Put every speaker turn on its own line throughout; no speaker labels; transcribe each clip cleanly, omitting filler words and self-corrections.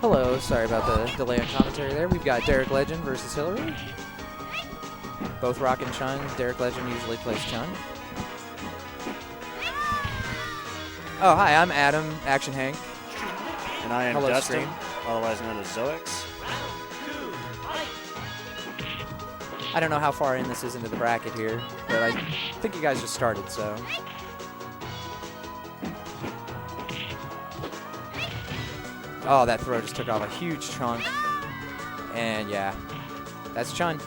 Hello, sorry about the delay in commentary there. We've got Derek Legend versus Hillary. Both rocking Chun. Derek Legend usually plays Chun. Oh, hi, I'm Adam, Action Hank.
And I am
Hello,
Dustin,
Stream.
otherwise known as Zoix.
I don't know how far in this is into the bracket here, but I think you guys just started, so. Oh, that throw just took off a huge chunk. And yeah, that's Chun.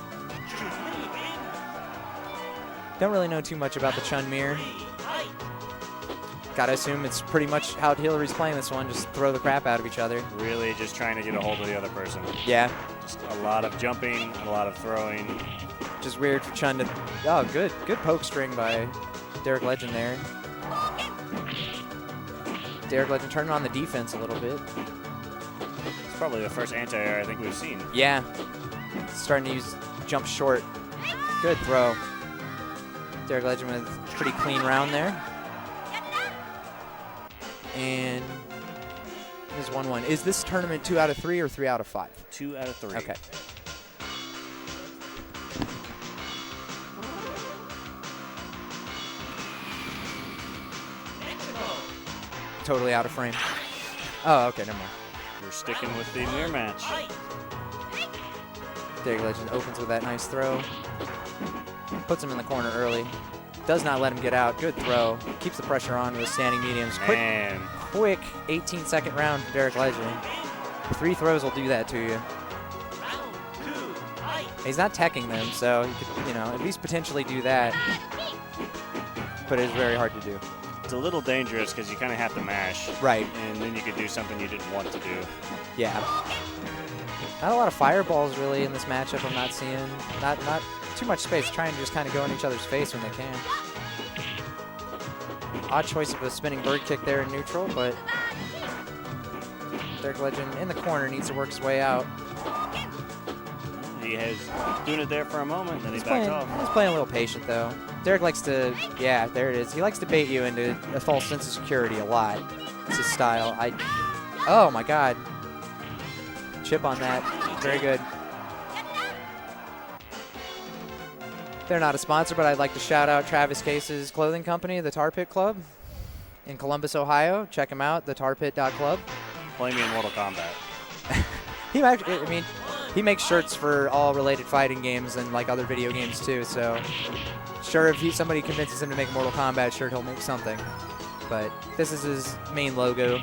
Don't really know too much about the Chun mirror. Gotta assume it's pretty much how Hillary's playing this one, just throw the crap out of each other.
Really just trying to get a hold of the other person.
Yeah.
Just a lot of jumping, a lot of throwing.
Just weird for Chun to, oh, good poke string by Derek Legend there. Derek Legend turning on the defense a little bit.
It's probably the first anti-air I think we've seen.
Yeah, starting to use jump short. Good throw. Derek Legend with a pretty clean round there. And is 1-1. Is this tournament 2 out of 3 or 3 out of 5?
2 out of 3.
Okay. Totally out of frame. Oh, okay, never mind.
We're sticking with the mirror match.
Derek Legend opens with that nice throw. Puts him in the corner early. Does not let him get out. Good throw. Keeps the pressure on with standing mediums. Quick 18-second round for Derek Legend. 3 throws will do that to you. He's not teching them, so he could, at least potentially do that. But it's very hard to do.
It's a little dangerous because you kind of have to mash.
Right.
And then you could do something you didn't want to do.
Yeah. Not a lot of fireballs really in this matchup. I'm not seeing. Not too much space. Trying to just kind of go in each other's face when they can. Odd choice of a spinning bird kick there in neutral, but Derek Legend in the corner needs to work his way out.
He has doing it there for a moment, then he backs off.
He's playing a little patient though. Derek likes to, yeah, there it is. He likes to bait you into a false sense of security a lot. It's his style. Oh my God. Chip on that. Very good. They're not a sponsor, but I'd like to shout out Travis Case's clothing company, the Tar Pit Club in Columbus, Ohio. Check him out, thetarpit.club.
Play me in Mortal Kombat.
He makes shirts for all related fighting games and like other video games too, so sure, if somebody convinces him to make a Mortal Kombat shirt, he'll make something. But this is his main logo.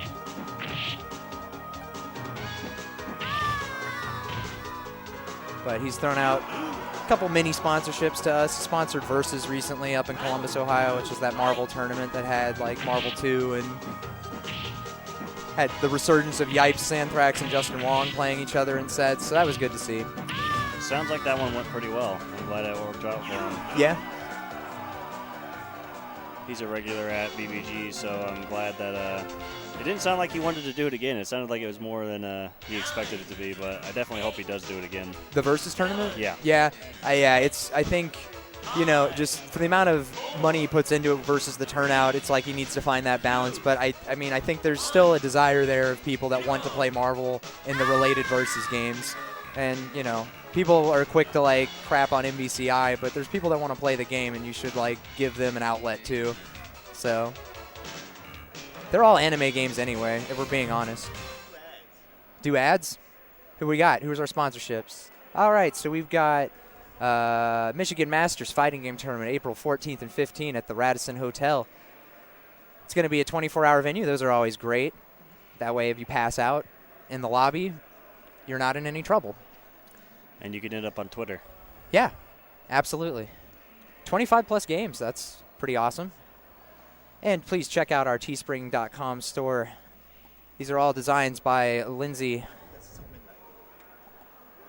But he's thrown out a couple mini sponsorships to us. He sponsored Versus recently up in Columbus, Ohio, which is that Marvel tournament that had like Marvel 2 and had the resurgence of Yipes, Anthrax, and Justin Wong playing each other in sets. So that was good to see.
Sounds like that one went pretty well. I'm glad it worked out for him.
Yeah.
He's a regular at BBG, so I'm glad that it didn't sound like he wanted to do it again. It sounded like it was more than he expected it to be, but I definitely hope he does do it again.
The Versus tournament?
Yeah.
Yeah. I think, just for the amount of money he puts into it versus the turnout, it's like he needs to find that balance. But I think there's still a desire there of people that want to play Marvel in the related Versus games. And, people are quick to like crap on MBCI, but there's people that want to play the game, and you should like give them an outlet too. So they're all anime games anyway, if we're being honest. Do ads? Who we got? Who's our sponsorships? All right, so we've got Michigan Masters Fighting Game Tournament, April 14th and 15th at the Radisson Hotel. It's going to be a 24-hour venue. Those are always great. That way, if you pass out in the lobby, you're not in any trouble.
And you can end up on Twitter.
Yeah, absolutely. 25-plus games. That's pretty awesome. And please check out our teespring.com store. These are all designs by Lindsay.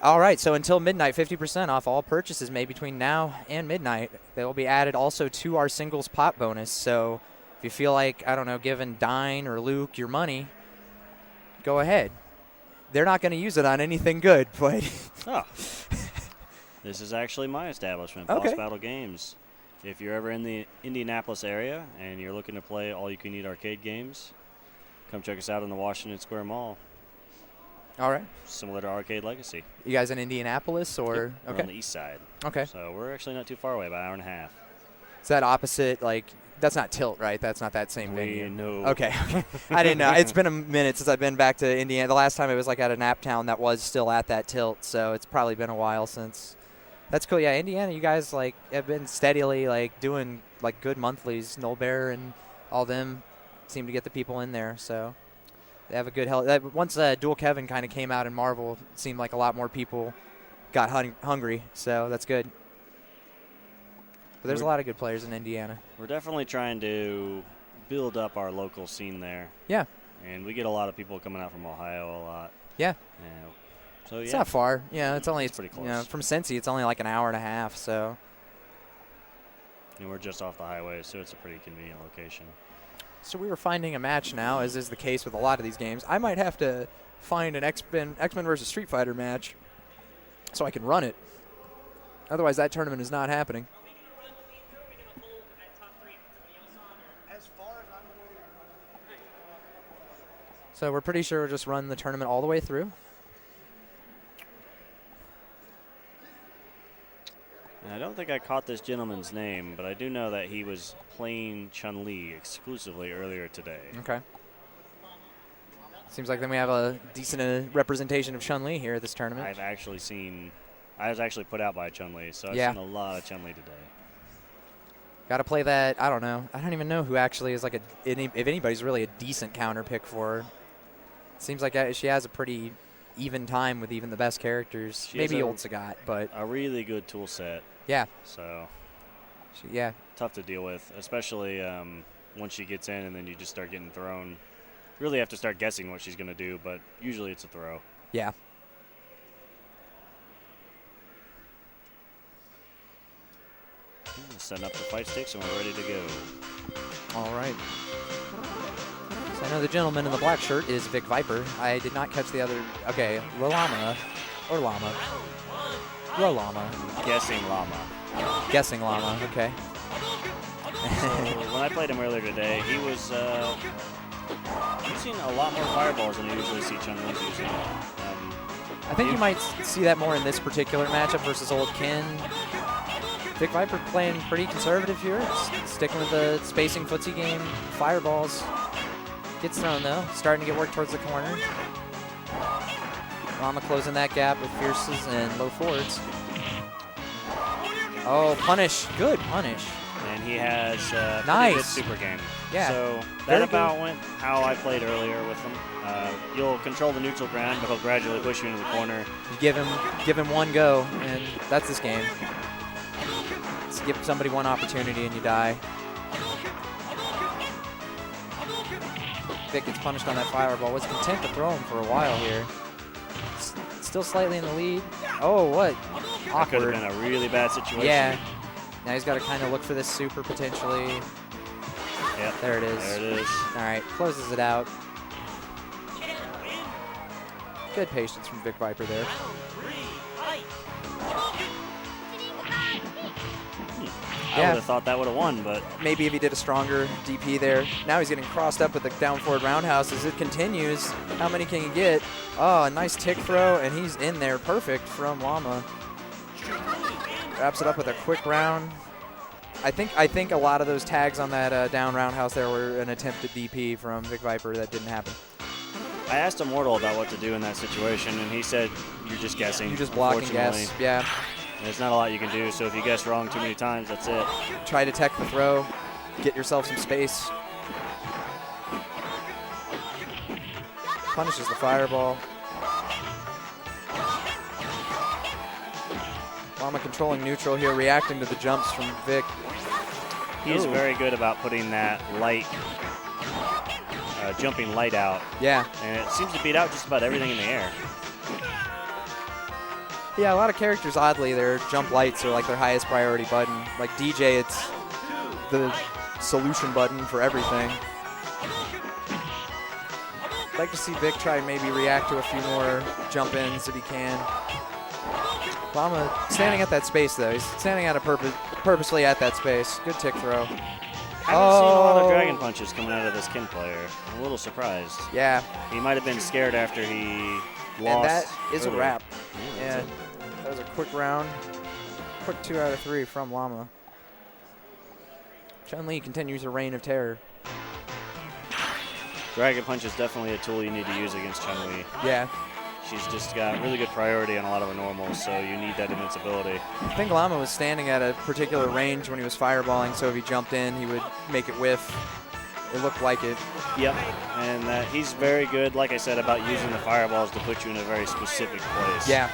All right, so until midnight, 50% off all purchases made between now and midnight. They will be added also to our singles pot bonus. So if you feel like, I don't know, giving Dine or Luke your money, go ahead. They're not going to use it on anything good, but
Oh. This is actually my establishment,
Okay.
Boss Battle Games. If you're ever in the Indianapolis area and you're looking to play all-you-can-eat arcade games, come check us out in the Washington Square Mall.
all right.
Similar to Arcade Legacy.
You guys in Indianapolis or?
Yep, we're
Okay.
on the east side.
Okay.
So we're actually not too far away, about an hour and a half.
Is that opposite, like, that's not Tilt, right? That's not that same venue.
know.
Okay. I didn't know. It's been a minute since I've been back to Indiana. The last time it was like at a Naptown that was still at that Tilt, so it's probably been a while since. That's cool. Yeah, Indiana, you guys like have been steadily like doing like good monthlies. Noel Bear and all them seem to get the people in there, so they have a good help. Once Dual Kevin kind of came out in Marvel, it seemed like a lot more people got hungry, so that's good. But there's a lot of good players in Indiana.
We're definitely trying to build up our local scene there.
Yeah.
And we get a lot of people coming out from Ohio a lot.
Yeah.
So,
It's
yeah.
not far. Yeah, it's only
pretty close.
You know, from Cincy, it's only like an hour and a half. So.
And we're just off the highway, so it's a pretty convenient location.
So we were finding a match now, as is the case with a lot of these games. I might have to find an X-Men versus Street Fighter match so I can run it. Otherwise, that tournament is not happening. So we're pretty sure we'll just run the tournament all the way through.
And I don't think I caught this gentleman's name, but I do know that he was playing Chun-Li exclusively earlier today.
Okay. Seems like then we have a decent representation of Chun-Li here at this tournament.
I was actually put out by Chun-Li, so I've
Yeah.
seen a lot of Chun-Li today.
Got to play that. I don't know. I don't even know who actually is like if anybody's really a decent counter pick for her. Seems like she has a pretty even time with even the best characters. Maybe Old Sagat, but
a really good tool set.
Yeah.
So.
Yeah.
Tough to deal with, especially once she gets in and then you just start getting thrown. Really have to start guessing what she's going to do, but usually it's a throw.
Yeah.
Setting up the fight sticks and we're ready to go.
All right. So I know the gentleman in the black shirt is Vic Viper. I did not catch the other. Okay, Rolama. Or Llama. Rolama.
Guessing Llama.
Guessing Llama, okay.
So when I played him earlier today, he was using a lot more fireballs than I usually see Chun-Li's using.
I think you might see that more in this particular matchup versus Old Kin. Vic Viper playing pretty conservative here, sticking with the spacing footsie game. Fireballs. Gets thrown though, starting to get work towards the corner. Llama closing that gap with fierces and low forwards. Oh, punish. Good punish.
And he has a
nice
good super game.
Yeah.
So that about went how I played earlier with him. You'll control the neutral ground, but he'll gradually push you into the corner.
You give him one go, and that's this game. Just give somebody one opportunity and you die. Vic gets punished on that fireball. Was content to throw him for a while here. Still slightly in the lead. Oh, what? Awkward.
That could have been a really bad situation.
Yeah. Now he's got to kind of look for this super potentially.
Yep.
There it is.
There it is.
All right, closes it out. Good patience from Vic Viper there.
I would have thought that would have won, but
maybe if he did a stronger DP there. Now he's getting crossed up with the down forward roundhouse as it continues. How many can he get? Oh, a nice tick throw, and he's in there. Perfect from Llama. Wraps it up with a quick round. I think a lot of those tags on that down roundhouse there were an attempt at DP from Vic Viper that didn't happen.
I asked Immortal about what to do in that situation, and he said, you're just guessing.
You just block and guess. Yeah.
There's not a lot you can do, so if you guess wrong too many times, that's it.
Try to tech the throw, get yourself some space. Punishes the fireball. Llama controlling neutral here, reacting to the jumps from Vic.
He's very good about putting that light, jumping light out.
Yeah.
And it seems to beat out just about everything in the air.
Yeah, a lot of characters, oddly, their jump lights are like their highest priority button. Like DJ, it's the solution button for everything. I'd like to see Vic try and maybe react to a few more jump ins if he can. Llama standing at that space, though. He's standing at a purposely at that space. Good tick throw.
I haven't seen a lot of dragon punches coming out of this Kin player. I'm a little surprised.
Yeah.
He might have been scared after he lost.
And that is
earlier.
a wrap.
Yeah,
And that was a quick round. Quick 2 out of 3 from Llama. Chun-Li continues a reign of terror.
Dragon Punch is definitely a tool you need to use against Chun-Li.
Yeah.
She's just got really good priority on a lot of her normals, so you need that invincibility.
I think Llama was standing at a particular range when he was fireballing, so if he jumped in, he would make it whiff. It looked like it.
Yep, and he's very good, like I said, about using the fireballs to put you in a very specific place.
Yeah.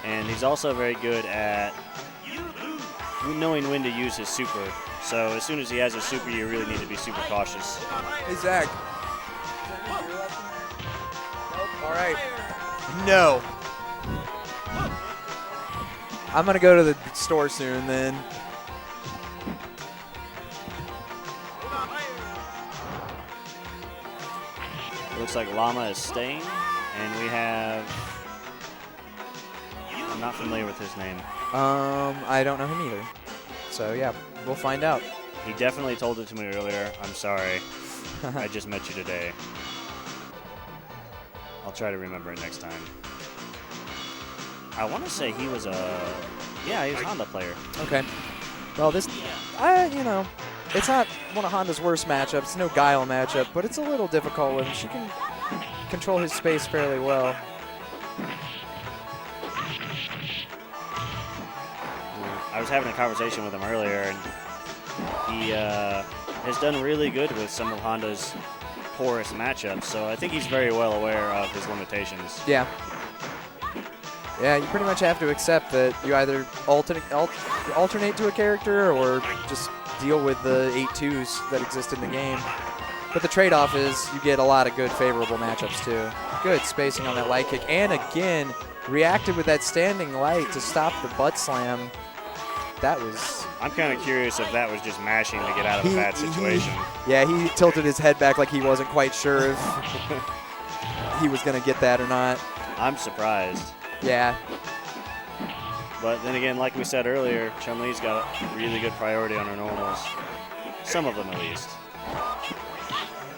And he's also very good at knowing when to use his super. So as soon as he has a super, you really need to be super cautious.
Hey, Zach. All right. No. I'm going to go to the store soon then.
Looks like Llama is staying, and we have... I'm not familiar with his name.
I don't know him either. So, yeah, we'll find out.
He definitely told it to me earlier. I'm sorry. I just met you today. I'll try to remember it next time. I want to say he was a... Yeah, he was a Honda player.
Okay. Well, this... you know, it's not one of Honda's worst matchups. It's no Guile matchup, but it's a little difficult with him. She can control his space fairly well.
I was having a conversation with him earlier, and he has done really good with some of Honda's poorest matchups, so I think he's very well aware of his limitations.
Yeah. Yeah, you pretty much have to accept that you either alternate to a character or just deal with the 8-2s that exist in the game. But the trade-off is you get a lot of good favorable matchups too. Good spacing on that light kick, and again, reacted with that standing light to stop the butt slam. That was...
I'm kind of curious if that was just mashing to get out of a bad situation.
Yeah, he tilted his head back like he wasn't quite sure if he was going to get that or not.
I'm surprised.
Yeah.
But then again, like we said earlier, Chun-Li's got a really good priority on her normals. Some of them, at least.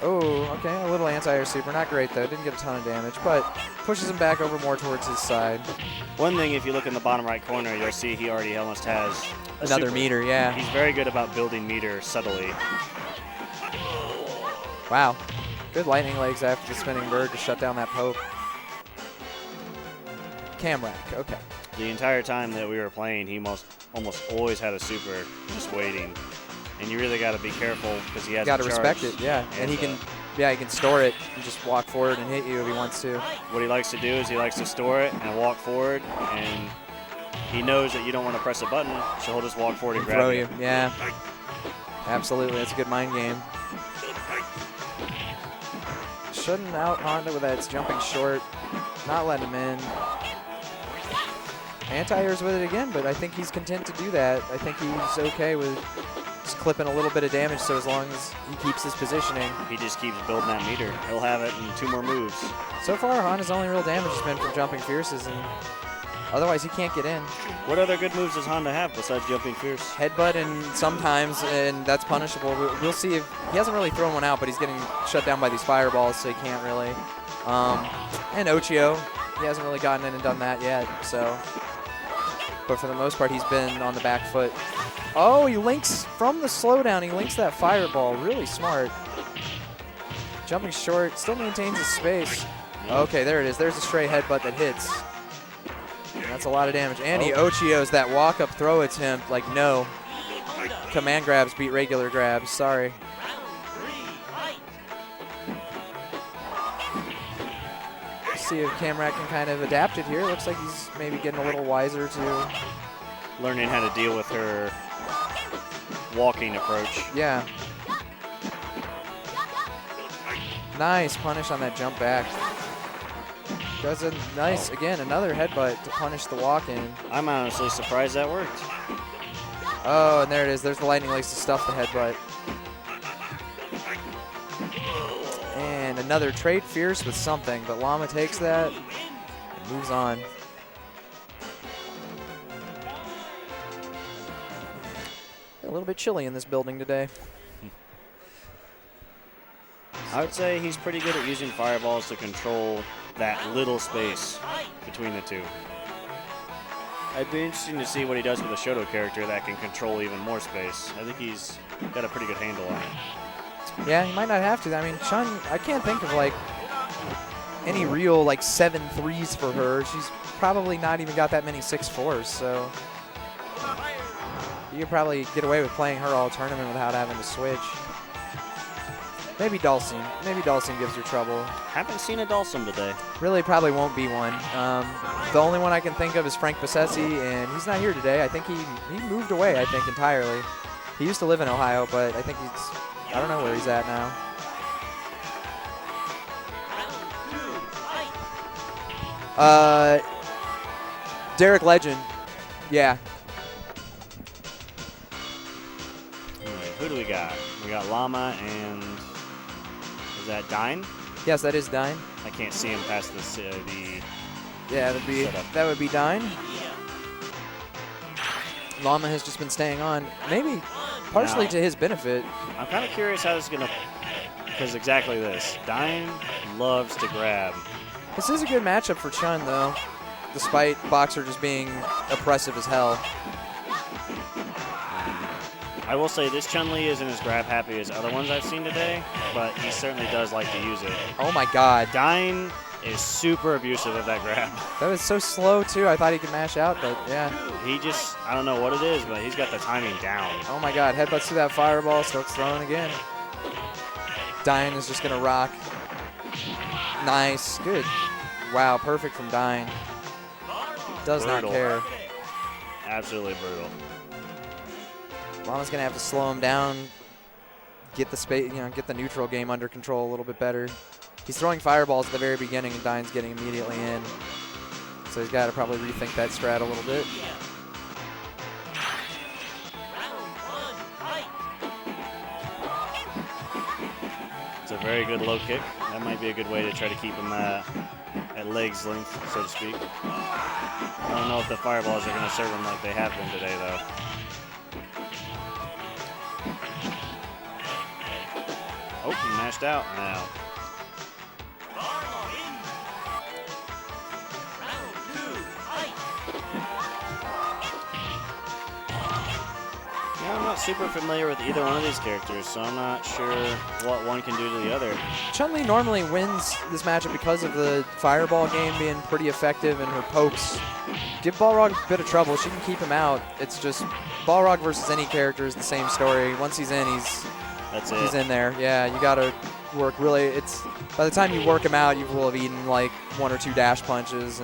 Oh, okay, a little anti-air super. Not great, though. Didn't get a ton of damage, but pushes him back over more towards his side.
One thing, if you look in the bottom right corner, you'll see he already almost has
another
super.
Meter, yeah.
He's very good about building meter subtly.
Wow. Good lightning legs after the spinning bird to shut down that poke. Cam rack, okay.
The entire time that we were playing, he almost always had a super just waiting. And you really got to be careful because he has
got to respect it, yeah. And he can, he can store it and just walk forward and hit you if he wants to.
What he likes to do is he likes to store it and walk forward, and he knows that you don't want to press a button, so he'll just walk forward and grab
throw you. Yeah, absolutely. That's a good mind game. Shutting out Honda with that jumping short, not letting him in. Anti-airs with it again, but I think he's content to do that. I think he's okay with just clipping a little bit of damage, so as long as he keeps his positioning.
He just keeps building that meter. He'll have it in 2 more moves.
So far, Honda's only real damage has been from jumping fierces, and otherwise he can't get in.
What other good moves does Honda have besides jumping fierce?
Headbutt and sometimes, and that's punishable. We'll see if he hasn't really thrown one out, but he's getting shut down by these fireballs, so he can't really. And Ochio, he hasn't really gotten in and done that yet, so. But for the most part, he's been on the back foot. Oh, he links from the slowdown. He links that fireball. Really smart. Jumping short, still maintains his space. Okay, there it is. There's a stray headbutt that hits. And that's a lot of damage. And he Ochios that walk-up throw attempt. Like, no. Command grabs beat regular grabs. Sorry. See if Camrat can kind of adapt it here. Looks like he's maybe getting a little wiser to
learning how to deal with her walking approach.
Yeah. Nice punish on that jump back. Does a nice, again, another headbutt to punish the walk-in.
I'm honestly surprised that worked.
Oh, and there it is. There's the lightning lace to stuff the headbutt. And another trade fierce with something, but Llama takes that and moves on. A little bit chilly in this building today.
I would say he's pretty good at using fireballs to control that little space between the two. It'd be interesting to see what he does with a Shoto character that can control even more space. I think he's got a pretty good handle on it.
Yeah, he might not have to. I mean, Chun, I can't think of like any real like 7-3s for her. She's probably not even got that many 6-4s, so you could probably get away with playing her all tournament without having to switch. Maybe Dulcine. Maybe Dulcine gives her trouble.
Haven't seen a Dulcim today.
Really probably won't be one. The only one I can think of is Frank Bassesi, and he's not here today. I think he moved away, I think, entirely. He used to live in Ohio, but I think I don't know where he's at now. Derek Legend. Yeah.
All right, who do we got? We got Llama and is that Dine?
Yes, that is Dine.
I can't see him past the
Yeah,
setup.
that would be Dine. Llama has just been staying on, maybe partially
Now,
to his benefit.
I'm kind of curious how this is going to, because exactly this. Dine loves to grab.
This is a good matchup for Chun, though, despite Boxer just being oppressive as hell.
I will say this Chun-Li isn't as grab happy as other ones I've seen today, but he certainly does like to use it.
Oh my God.
Dine is super abusive of that grab.
That was so slow, too. I thought he could mash out, but yeah.
He just, I don't know what it is, but he's got the timing down.
Oh my God. Headbutts to that fireball. Starts throwing again. Dine is just going to rock. Nice. Good. Wow. Perfect from Dine. Does
Brutal.
not care.
Absolutely brutal.
Llama's going to have to slow him down, get the space, get the neutral game under control a little bit better. He's throwing fireballs at the very beginning, and Dine's getting immediately in. So he's got to probably rethink that strat a little bit.
It's a very good low kick. That might be a good way to try to keep him at legs length, so to speak. I don't know if the fireballs are going to serve him like they have been today, though. Oh, he mashed out now. Yeah, I'm not super familiar with either one of these characters, so I'm not sure what one can do to the other.
Chun-Li normally wins this matchup because of the fireball game being pretty effective and her pokes. Give Balrog a bit of trouble. She can keep him out. It's just Balrog versus any character is the same story. Once he's in, he's in there. Yeah, you got to work really. It's by the time you work him out, you will have eaten like 1 or 2 dash punches,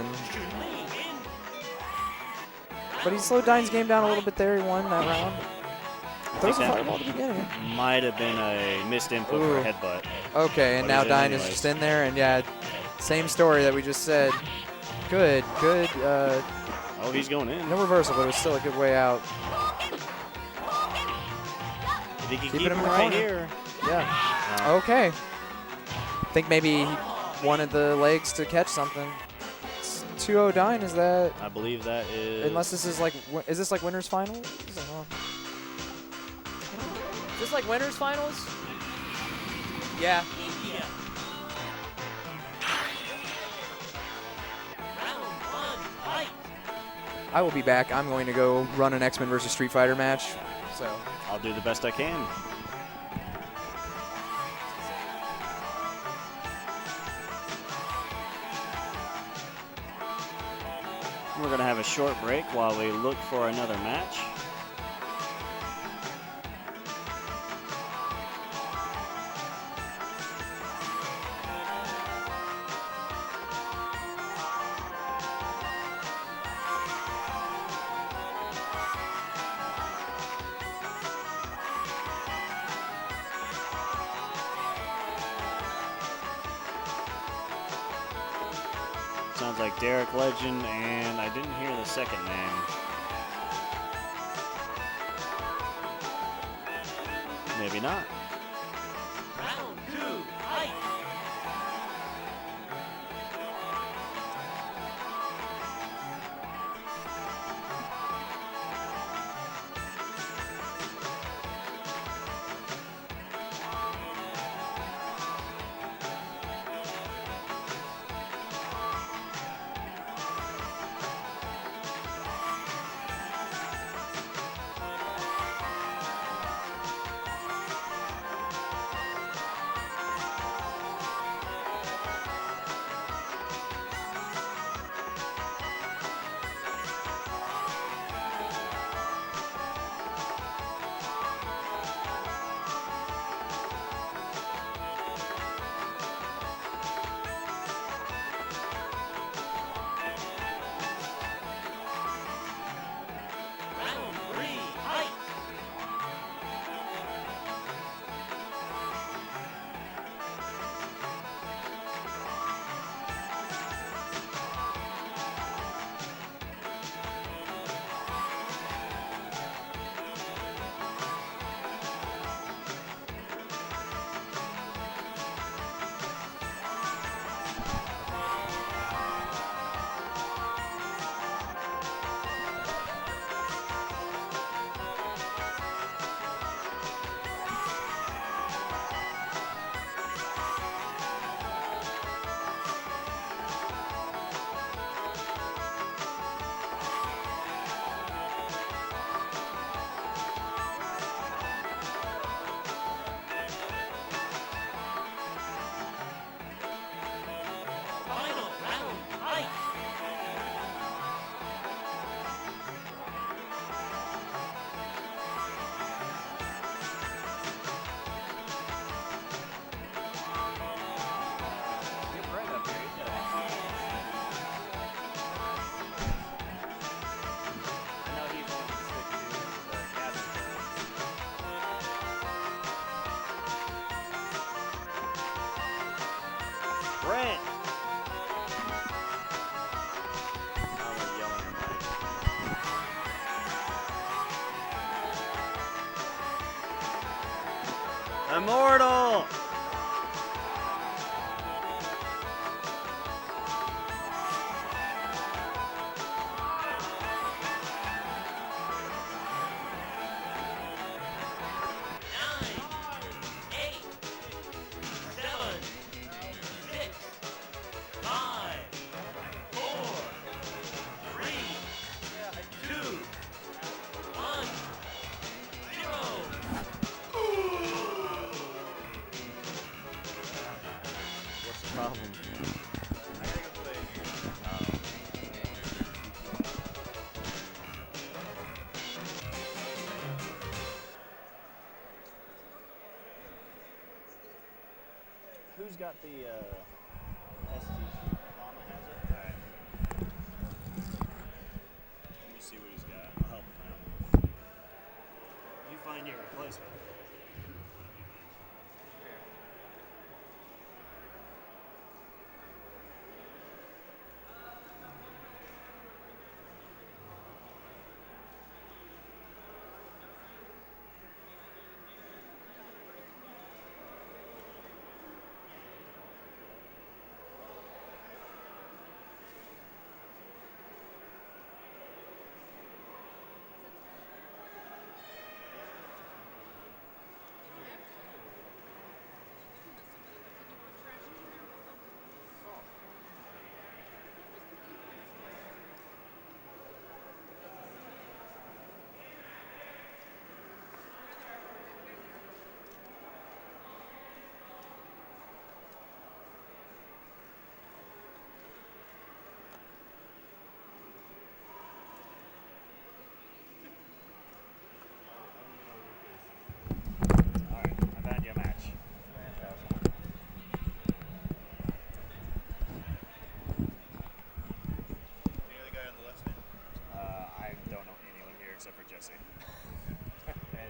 but he slowed Dine's game down a little bit there. He won that round. Throws a fireball at the beginning.
Might have been a missed input for a headbutt.
Okay, and now Dine is just in there, and yeah, same story that we just said. Good.
Oh, he's going in.
No reversal, but it was still a good way out.
If he can keep
Keeping
him
him
right
corner.
here.
Yeah. Okay. I think maybe he wanted the legs to catch something. It's 2-0 Dine, is that?
I believe that is.
Unless this is like, is this like winners finals? Is this like winners finals? Yeah. I will be back. I'm going to go run an X-Men versus Street Fighter match. So
I'll do the best I can. We're going to have a short break while we look for another match. Sounds like Derek Legend, and I didn't hear the second name. Maybe not.
Round 2, fight! Round 3, fight! Final round, fight!
I know he's going to stick to the cabin. Brent! I'm yelling at Mike. Immortal!
Nine, 8, 7, 6, 5, 4, 3, 2, 1, 0.
What's the problem? Who's got the ST sheet? Mama has it? Alright. Let me see what he's got. I'll help him out. You find your replacement.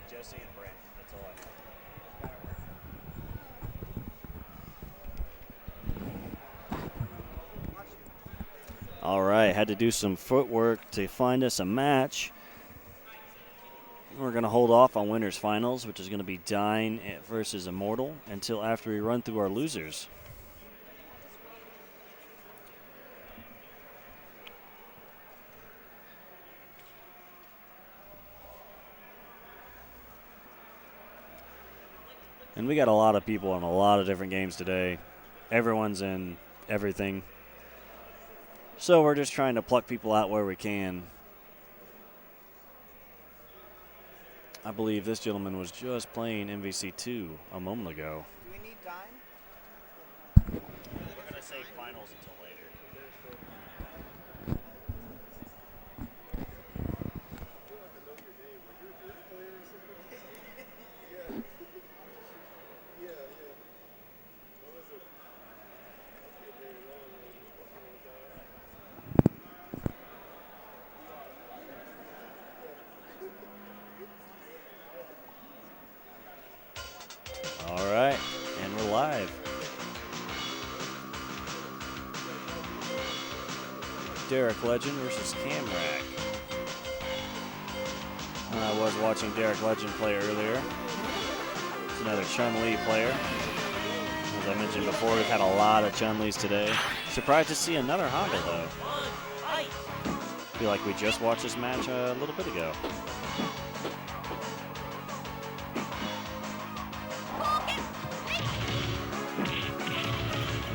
Jesse and Brent. That's all I know. All right, had to do some footwork to find us a match. We're going to hold off on winners finals, which is going to be Dine versus Immortal, until after we run through our losers. And we got a lot of people in a lot of different games today. Everyone's in everything. So we're just trying to pluck people out where we can. I believe this gentleman was just playing MVC2 a moment ago.
Do we need Dime?
We're going to save finals until later. All right, and we're live. Derek Legend versus Camrack. I was watching Derek Legend play earlier. It's another Chun-Li player. As I mentioned before, we've had a lot of Chun-Lis today. Surprised to see another Honda, though. Feel like we just watched this match a little bit ago.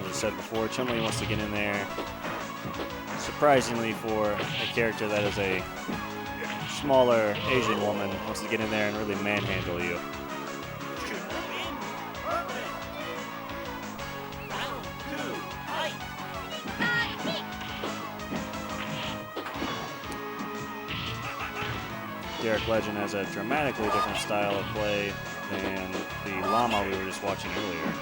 As I said before, Chun-Li wants to get in there. Surprisingly, for a character that is a smaller Asian woman, wants to get in there and really manhandle you. Derek Legend has a dramatically different style of play than the llama we were just watching earlier.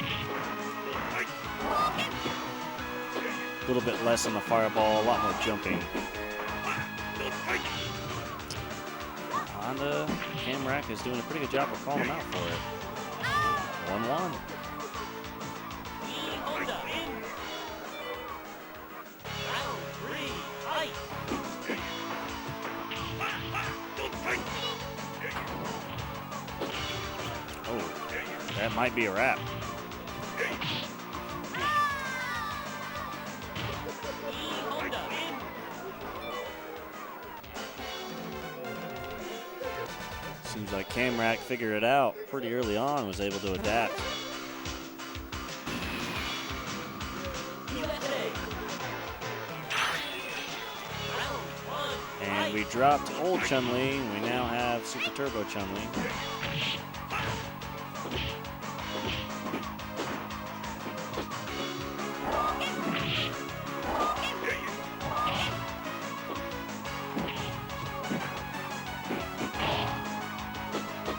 A little bit less on the fireball, a lot more jumping. Honda Camrack is doing a pretty good job of calling him out for it. 1-1. Oh, that might be a wrap. Seems like Camrack figured it out pretty early on, was able to adapt. And we dropped old Chun-Li, and we now have Super Turbo Chun-Li.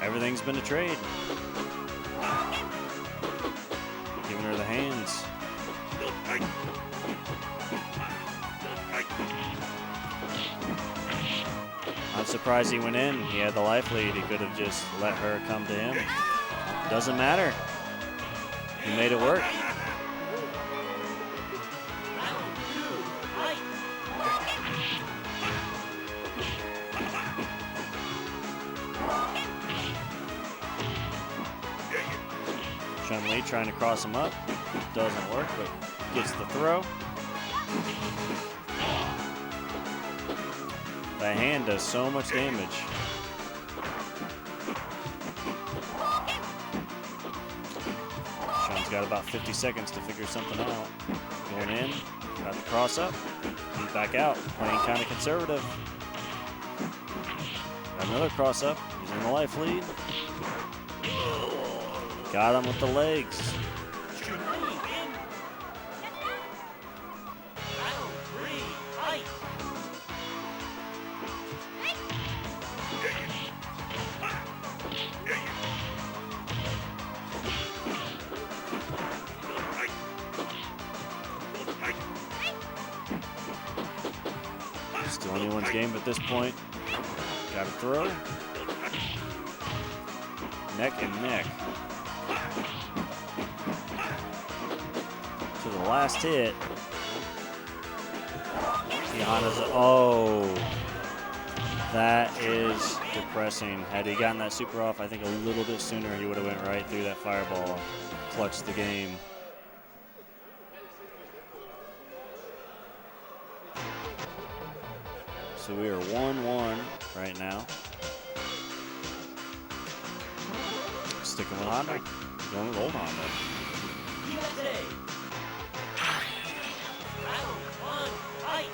Everything's been a trade. Giving her the hands. I'm surprised he went in. He had the life lead. He could have just let her come to him. Doesn't matter. He made it work. Chun-Li trying to cross him up. Doesn't work, but gets the throw. That hand does so much damage. Sean's got about 50 seconds to figure something out. Going in, got the cross up, he's back out, playing kind of conservative. Got another cross up, he's in the life lead. Got him with the legs. Still anyone's game at this point. Got a throw. Neck and neck. To the last hit. Johanna's, oh, that is depressing. Had he gotten that super off, I think a little bit sooner, he would have went right through that fireball, clutched the game. So we are 1-1 right now. Sticking with Honda, going with old Honda.
USA. Round 1, fight.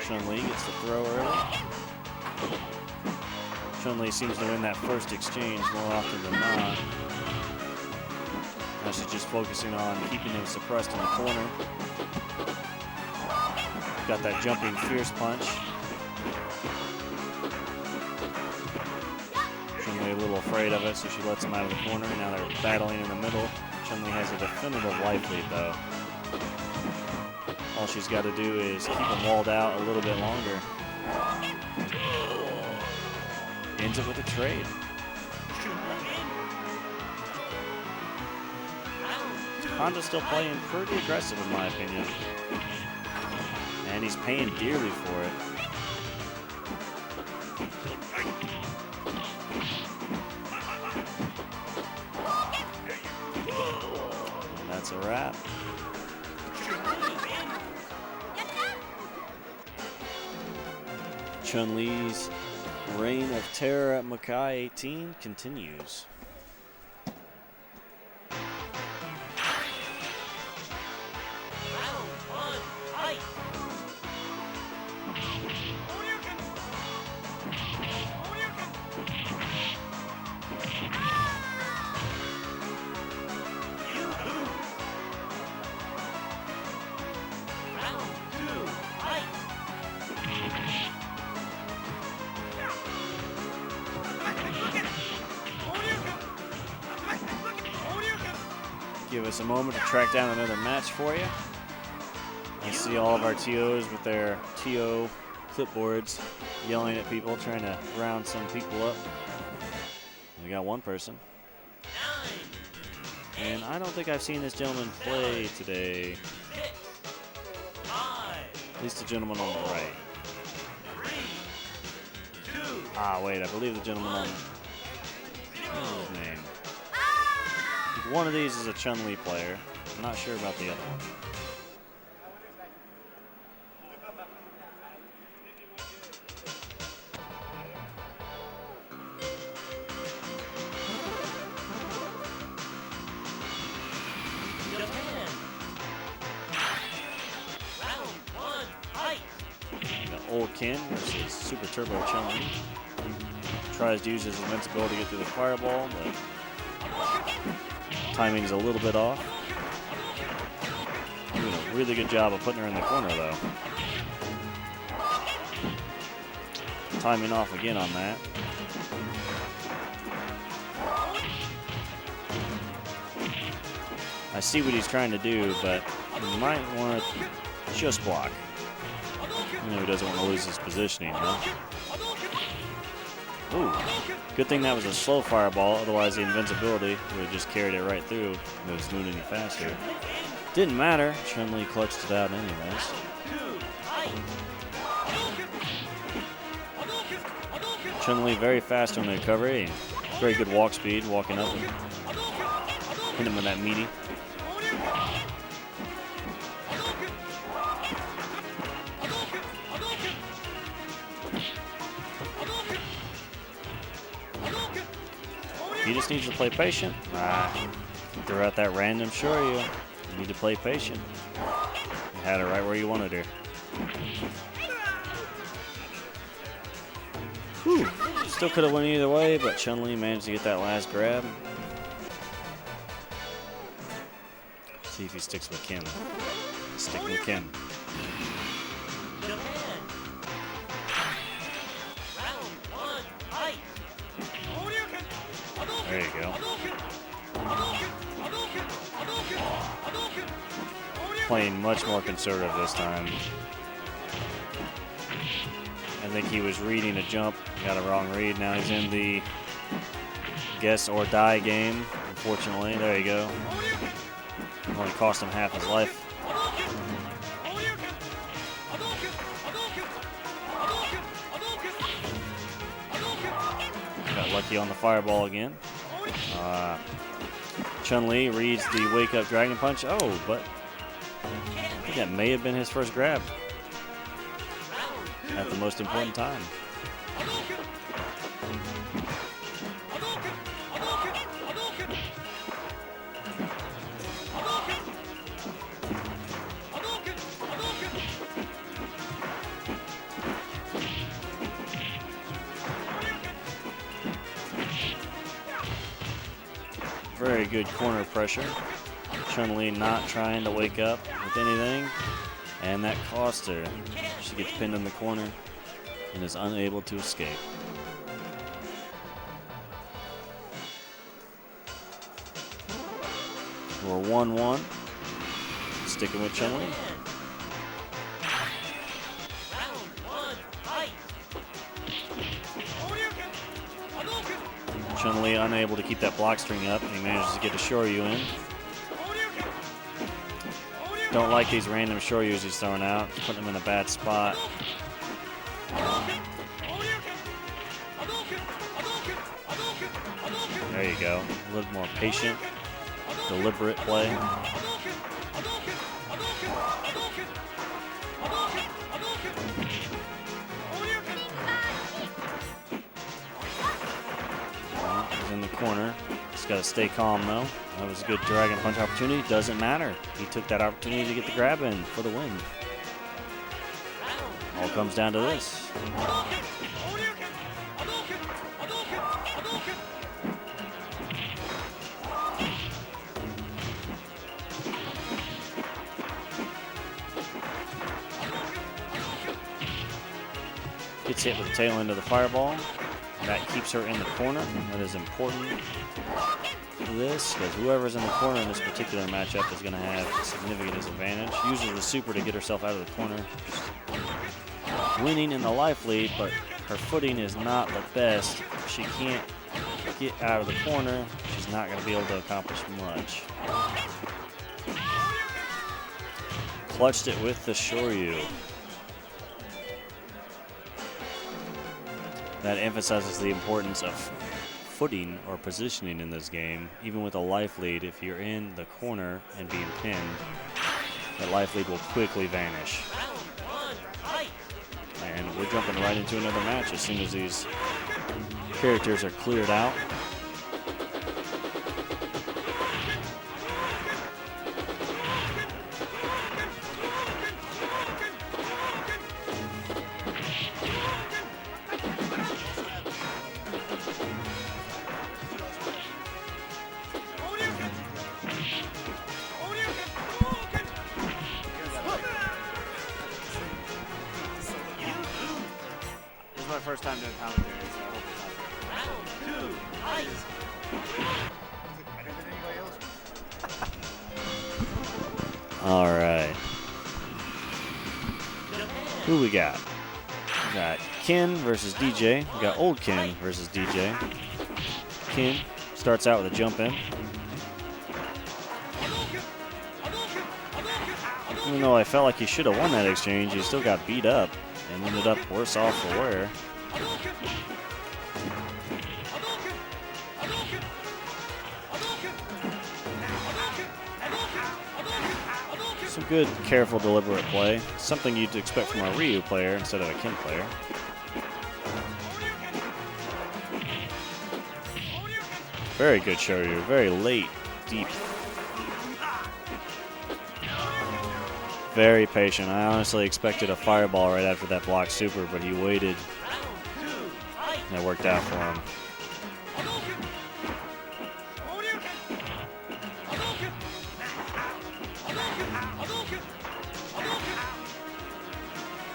Chun-Li gets the throw early. Chun-Li seems to win that first exchange more often than not. Now she's just focusing on keeping him suppressed in the corner. Got that jumping fierce punch. Chun-Li a little afraid of it, so she lets him out of the corner. Now they're battling in the middle. Chun-Li has a definitive life lead, though. All she's got to do is keep him walled out a little bit longer. Ends it with a trade. Honda's still playing pretty aggressive, in my opinion. And he's paying dearly for it. And that's a wrap. Chun-Li's reign of terror at Makai 18 continues.
Round 1, fight. You lose. Round 2, fight.
Give us a moment to track down another match for you. I see all of our TOs with their TO clipboards yelling at people, trying to round some people up. We got one person.
9,
And I don't think I've seen this gentleman play today.
6, 5,
At least the gentleman on the right.
3, 2,
Ah, wait, I believe the gentleman on... What's his name? One of these is a Chun-Li player. I'm not sure about the other one.
Japan. Round 1, fight.
Got Old Ken versus Super Turbo Chun-Li. Tries to use his invincibility to get through the fireball, but timing is a little bit off. Doing a really good job of putting her in the corner, though. Timing off again on that. I see what he's trying to do, but he might want to just block. You know, he doesn't want to lose his positioning, huh? Ooh, good thing that was a slow fireball, otherwise the invincibility would have just carried it right through if it was moving any faster. Didn't matter, Chun-Li clutched it out anyways. Chun-Li very fast on the recovery, and very good walk speed, walking up and hit him with that meaty. He just needs to play patient. Threw out that random Shoryu. You need to play patient. You had her right where you wanted her. Whew. Still could have went either way, but Chun-Li managed to get that last grab. See if he sticks with Kim. Stick with Kim.
Japan. Round 1, fight.
There you go. Playing much more conservative this time. I think he was reading a jump, got a wrong read. Now he's in the guess or die game, unfortunately. There you go. Only cost him half his life. lucky on the fireball again. Chun-Li reads the wake-up dragon punch. Oh, but I think that may have been his first grab at the most important time. Very good corner pressure. Chun-Li not trying to wake up with anything, and that cost her. She gets pinned in the corner and is unable to escape. We're 1-1. Sticking with Chun-Li. Chun-Li unable to keep that block string up, and he manages to get a Shoryu in. Don't like these random Shoryus he's throwing out. It's putting him in a bad spot. There you go. A little more patient, deliberate play. He's in the corner. Just got to stay calm, though. That was a good dragon punch opportunity. Doesn't matter. He took that opportunity to get the grab in for the win. All comes down to this. Gets hit with the tail end of the fireball. That keeps her in the corner. That is important for this, because whoever's in the corner in this particular matchup is going to have a significant disadvantage. Uses the super to get herself out of the corner. Winning in the life lead, but her footing is not the best. If she can't get out of the corner, she's not going to be able to accomplish much. Clutched it with the Shoryu. That emphasizes the importance of footing or positioning in this game. Even with a life lead, if you're in the corner and being pinned, that life lead will quickly vanish. And we're jumping right into another match as soon as these characters are cleared out.
First time doing commentary, so I hope it's not good.
Round 2, fight.
All right. Who we got? We got Ken versus DJ. We got old Ken versus DJ. Ken starts out with a jump in. Even though I felt like he should have won that exchange, he still got beat up and ended up worse off for wear. Some good, careful, deliberate play. Something you'd expect from a Ryu player instead of a Ken player. Very good Shoryu. Very late, deep. Very patient. I honestly expected a fireball right after that block super, but he waited. And it worked out for him.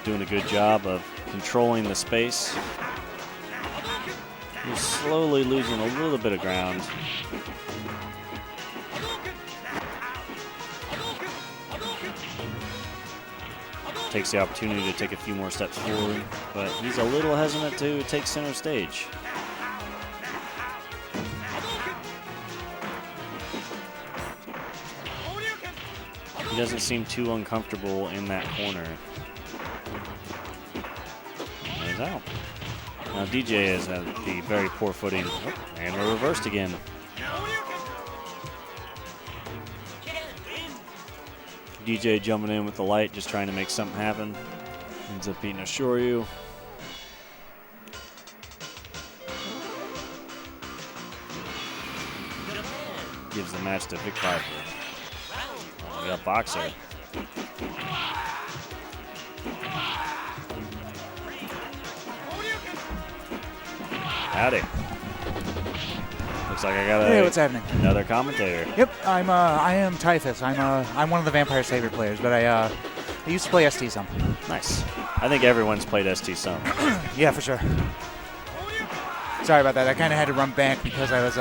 Doing a good job of controlling the space. He's slowly losing a little bit of ground. Takes the opportunity to take a few more steps forward, but he's a little hesitant to take center stage. He doesn't seem too uncomfortable in that corner. And he's out. Now DJ is at the very poor footing. Oh, and we're reversed again. DJ jumping in with the light, just trying to make something happen. Ends up beating a Shoryu. Gives the match to Vic Piper. Oh, we got Boxer. Howdy. Looks like I got
Hey, what's happening?
another commentator.
Yep, I am Typhus. I'm one of the Vampire Savior players, but I used to play ST some.
Nice. I think everyone's played ST some.
Yeah, for sure. Sorry about that. I kind of had to run back because I was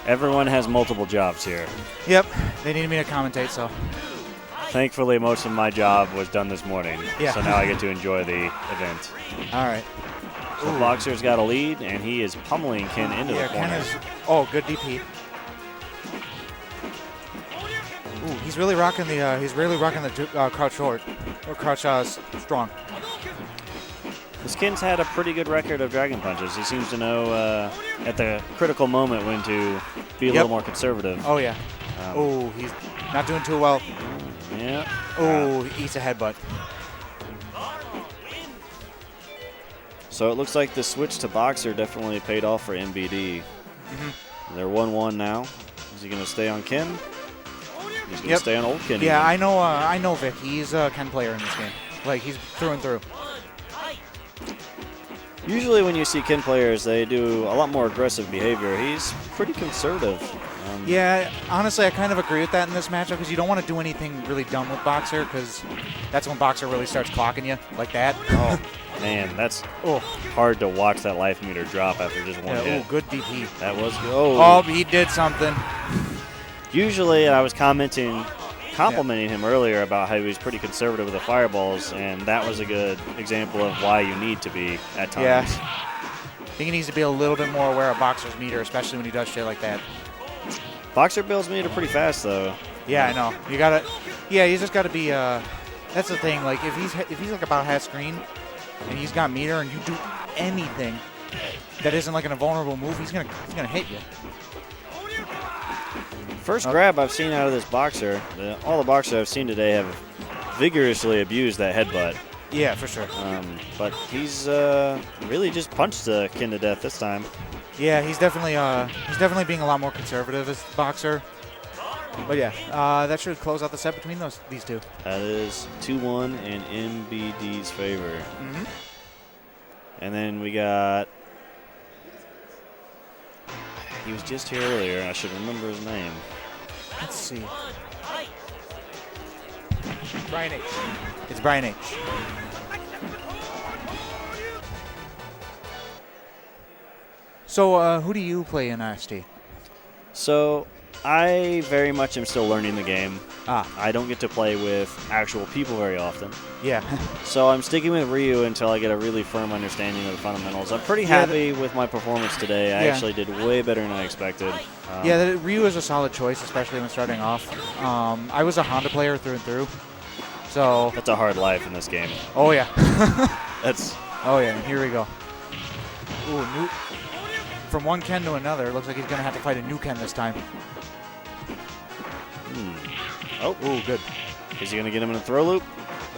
Everyone has multiple jobs here.
Yep, they needed me to commentate, so.
Thankfully, most of my job was done this morning.
Yeah.
So now I get to enjoy the event.
All right.
So Boxer's got a lead, and he is pummeling Ken into the corner.
Ken is. Oh, good DP. Ooh, he's really rocking the. He's really rocking the crouch short or crouch strong.
This Ken's had a pretty good record of dragon punches. He seems to know at the critical moment when to be a little more conservative.
Oh yeah. Oh, he's not doing too well.
Yeah.
Oh, he eats a headbutt.
So it looks like the switch to Boxer definitely paid off for MBD. They're 1-1 now. Is he going to stay on Ken? He's going to stay on old Ken.
Yeah, even. I know Vic. He's a Ken player in this game. Like, he's through and through.
Usually when you see Ken players, they do a lot more aggressive behavior. He's pretty conservative.
Yeah, honestly, I kind of agree with that in this matchup because you don't want to do anything really dumb with Boxer because that's when Boxer really starts clocking you like that.
Oh, man, that's hard to watch that life meter drop after just one hit.
Oh, good DP.
That was good.
Oh, he did something.
Usually I was complimenting him earlier about how he was pretty conservative with the fireballs, and that was a good example of why you need to be at times.
Yeah. I think he needs to be a little bit more aware of Boxer's meter, especially when he does shit like that.
Boxer builds meter pretty fast, though.
Yeah, I know. You gotta. Yeah, you just gotta be. That's the thing. Like if he's like about half screen, and he's got meter, and you do anything that isn't like an invulnerable move, he's gonna hit you.
First grab I've seen out of this Boxer. All the Boxers I've seen today have vigorously abused that headbutt.
Yeah, for sure.
But he's really just punched Ken to death this time.
Yeah, he's definitely being a lot more conservative as Boxer. But yeah, that should close out the set between these two.
That is 2-1 in MBD's favor. And then we got. He was just here earlier. I should remember his name.
Let's see. Brian H. It's Brian H. So, who do you play in ST?
So, I very much am still learning the game.
Ah.
I don't get to play with actual people very often.
Yeah.
So I'm sticking with Ryu until I get a really firm understanding of the fundamentals. I'm pretty happy with my performance today. I actually did way better than I expected.
Ryu is a solid choice, especially when starting off. I was a Honda player through and through. So
that's a hard life in this game.
Oh, yeah.
Oh,
yeah, here we go. Ooh, from one Ken to another, it looks like he's going to have to fight a new Ken this time.
Oh,
good.
Is he going to get him in a throw loop?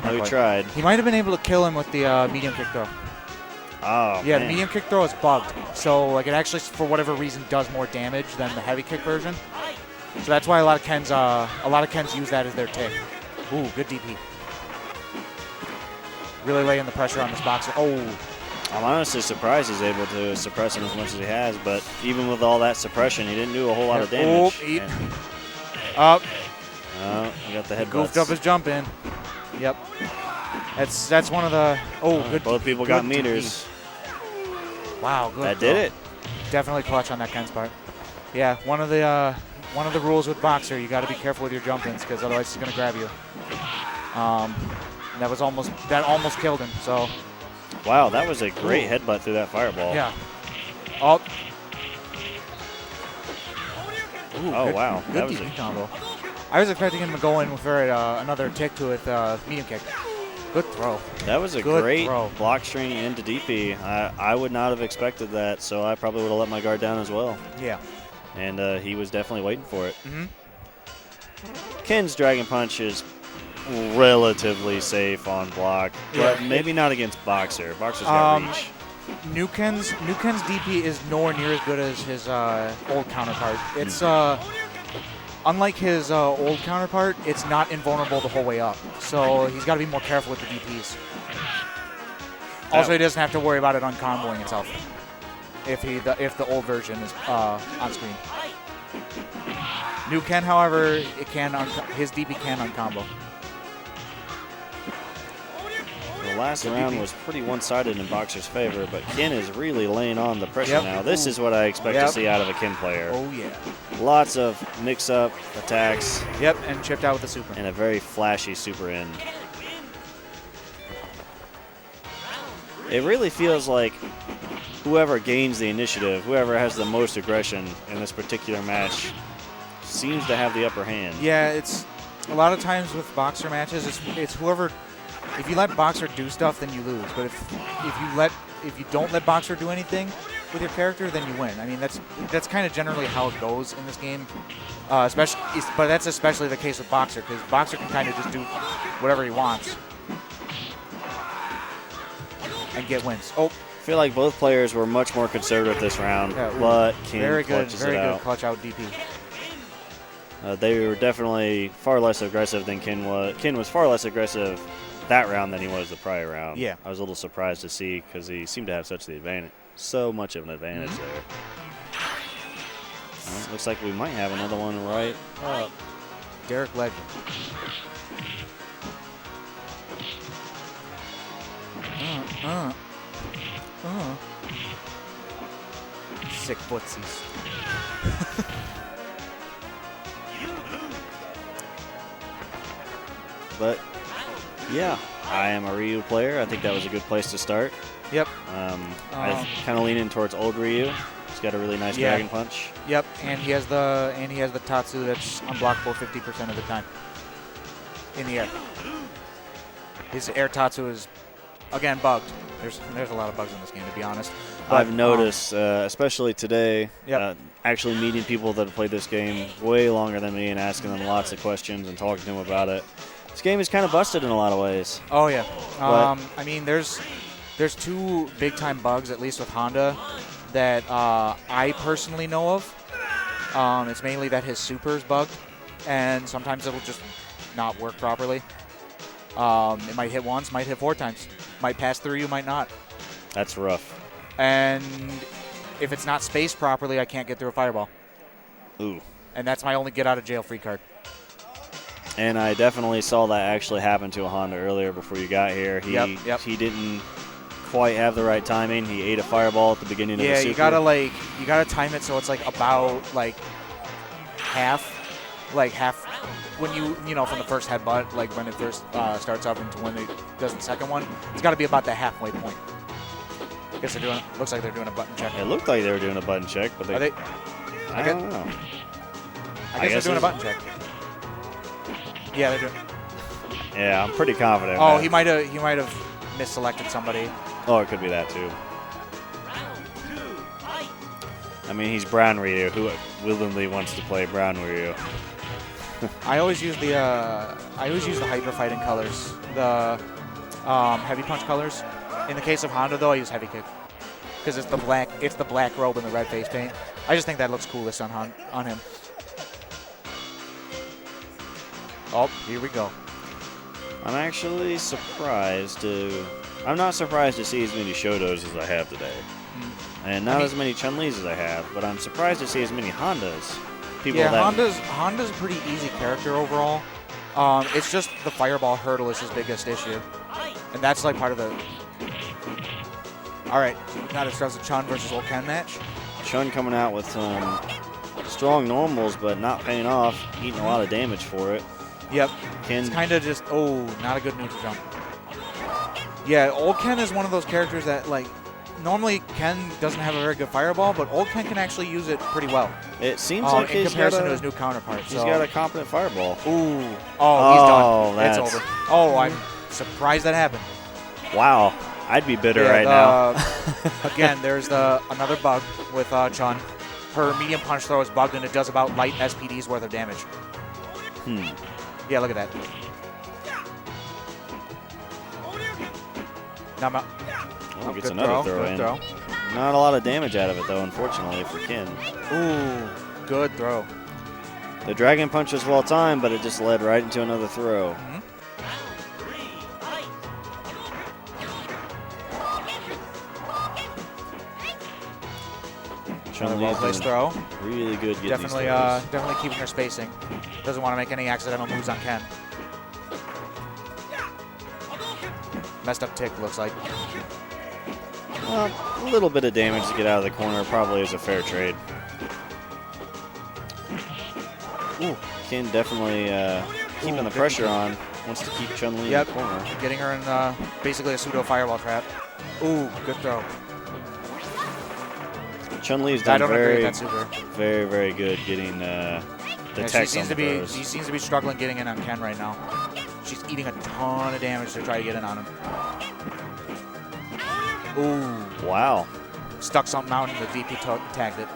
No, he tried.
He might have been able to kill him with the medium kick throw.
Oh,
yeah,
man.
The medium kick throw is bugged. So, like, it actually, for whatever reason, does more damage than the heavy kick version. So that's why a lot of Kens use that as their tick. Ooh, good DP. Really laying the pressure on this Boxer. Oh.
I'm honestly surprised he's able to suppress him as much as he has, but even with all that suppression, he didn't do a whole lot of damage.
Up.
He got the headbutts.
Goofed up his jump in. Yep. That's one of the. Good.
Both people got meters.
Wow, good.
That did it.
Definitely clutch on that Ken's part. Yeah, one of the rules with Boxer, you got to be careful with your jump ins because otherwise he's gonna grab you. That almost killed him. So.
Wow, that was a great headbutt through that fireball.
Yeah. Oh.
Wow.
Good
that was
combo. I was expecting him to go in for another tick to it, medium kick. Good throw.
That was a
Good
great
throw.
block string into DP. I would not have expected that, so I probably would have let my guard down as well.
Yeah.
And he was definitely waiting for it.
Mm-hmm.
Ken's Dragon Punch is relatively safe on block, but maybe not against Boxer. Boxer's got reach.
Nuken's DP is nowhere near as good as his old counterpart. It's unlike his old counterpart, it's not invulnerable the whole way up. So he's got to be more careful with the DPs. Also, he doesn't have to worry about it uncomboing itself if the old version is on screen. Nuken, however, his DP can uncombo.
The last round was pretty one-sided in Boxer's favor, but Ken is really laying on the pressure now. This is what I expect to see out of a Ken player.
Oh, yeah.
Lots of mix-up attacks.
Yep, and chipped out with the super.
And a very flashy super end. It really feels like whoever gains the initiative, whoever has the most aggression in this particular match, seems to have the upper hand.
Yeah, it's a lot of times with Boxer matches, it's whoever. If you let Boxer do stuff, then you lose. But if you don't let Boxer do anything with your character, then you win. I mean, that's kind of generally how it goes in this game. But that's especially the case with Boxer, because Boxer can kind of just do whatever he wants and get wins. Oh,
I feel like both players were much more conservative this round, but Ken clutches it out.
Very good clutch out DP.
They were definitely far less aggressive than Ken was. Ken was far less aggressive that round than he was the prior round.
Yeah.
I was a little surprised to see because he seemed to have so much of an advantage there. Well, looks like we might have another one right up.
Derek Legend. Sick footsies.
But yeah, I am a Ryu player. I think that was a good place to start.
Yep.
I kind of lean in towards old Ryu. He's got a really nice Dragon Punch.
Yep, and he has the Tatsu that's unblockable 50% of the time in the air. His air Tatsu is again bugged. There's a lot of bugs in this game, to be honest.
I've noticed, especially today, actually meeting people that have played this game way longer than me and asking them lots of questions and talking to them about it. This game is kind of busted in a lot of ways.
Oh yeah. I mean, there's two big time bugs, at least with Honda, that I personally know of. It's mainly that his super's bugged, and sometimes it'll just not work properly. It might hit once, might hit 4 times, might pass through you, might not.
That's rough.
And if it's not spaced properly, I can't get through a fireball.
Ooh.
And that's my only get out of jail free card.
And I definitely saw that actually happen to a Honda earlier before you got here. He didn't quite have the right timing. He ate a fireball at the beginning of the super.
Yeah, you gotta time it so it's like about half when you know from the first headbutt, like when it first starts up into when it does the second one. It's got to be about the halfway point. I guess looks like they're doing a button check.
It looked like they were doing a button check, but
I
don't know.
I guess they're doing a button check. Yeah, they're doing.
Yeah, I'm pretty confident.
Oh, he might have misselected somebody.
Oh, it could be that too. I mean, he's Brown Ryu. Who willingly wants to play Brown Ryu?
I always use the hyper fighting colors, the heavy punch colors. In the case of Honda, though, I use heavy kick because it's the black robe and the red face paint. I just think that looks coolest on him. Oh, here we go.
I'm actually surprised I'm not surprised to see as many Shotos as I have today. And not as many Chun-Li's as I have, but I'm surprised to see as many Hondas.
Honda's a pretty easy character overall. It's just the fireball hurdle is his biggest issue. And that's like part of the... All right, now this starts a Chun versus Old Ken match.
Chun coming out with some strong normals, but not paying off, eating a lot of damage for it.
Yep.
Ken,
it's kind of just, not a good neutral jump. Yeah, Old Ken is one of those characters that, normally Ken doesn't have a very good fireball, but Old Ken can actually use it pretty well.
It seems like
in comparison to his new counterpart.
He's got a competent fireball.
Ooh. Oh, he's done.
That's...
It's over. Oh, I'm Surprised that happened.
Wow. I'd be bitter
Yeah,
right now.
Again, there's another bug with Chun. Her medium punch throw is bugged, and it does about light SPD's worth of damage. Yeah, look at that. Now,
Oh, gets
good
another
throw,
throw
good
in.
throw.
Not a lot of damage out of it, though, unfortunately, for Kin.
Ooh, good throw.
The Dragon Punch was well timed, but it just led right into another throw.
Another well-placed throw.
Really good getting
Definitely,
these throws.
definitely keeping her spacing. Doesn't want to make any accidental moves on Ken. Messed up tick, looks like.
Well, a little bit of damage to get out of the corner probably is a fair trade. Ooh, Kin definitely keeping the pressure on. Wants to keep Chun-Li in the corner.
Getting her in basically a pseudo fireball trap. Ooh, good throw.
Chun-Li's done
agree with that super.
very, very good getting the text on the throws.
She seems to be struggling getting in on Ken right now. She's eating a ton of damage to try to get in on him. Ooh.
Wow.
Stuck something out and the VP tagged it.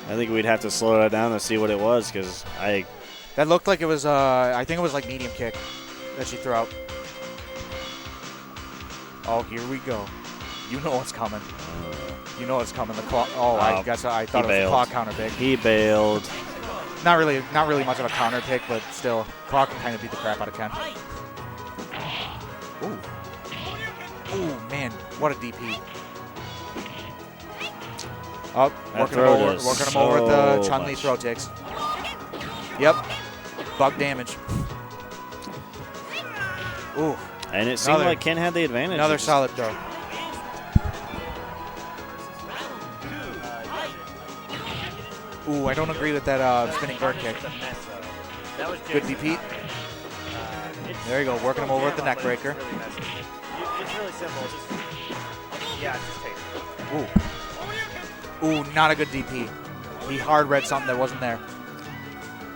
I think we'd have to slow that down to see what it was because
That looked like it was, I think it was like medium kick that she threw out. Oh, here we go. You know what's coming. You know what's coming. The clock. Oh, I guess I thought it was a clock counter pick.
He bailed.
Not really much of a counter pick, but still, clock can kind of beat the crap out of Ken. Ooh. Ooh, man, what a DP. Oh, working him over with the Chun-Li throw ticks. Yep, bug damage. Ooh.
And it seemed like Ken had the advantage.
Another solid throw. Ooh, I don't agree with that spinning bird kick. Good DP. There you go, working him over with the neck breaker.
It's really simple. Just take it.
Ooh, not a good DP. He hard read something that wasn't there.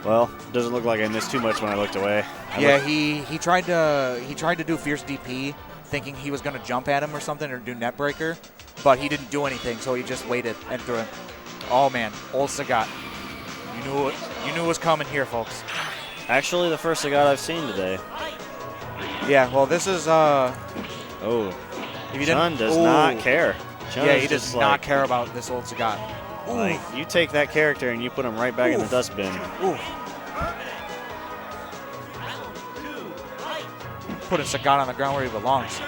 Well, doesn't look like I missed too much when I looked away.
He tried to do fierce DP, thinking he was going to jump at him or something or do net breaker, but he didn't do anything, so he just waited and threw him. Oh man, old Sagat. You knew it was coming here, folks.
Actually, the first Sagat I've seen today.
Yeah, well, this is
Oh, Chun does not care. Chun
he does not care about this old Sagat.
Like, you take that character and you put him right back in the dustbin.
Ooh. Putting Sagat on the ground where he belongs.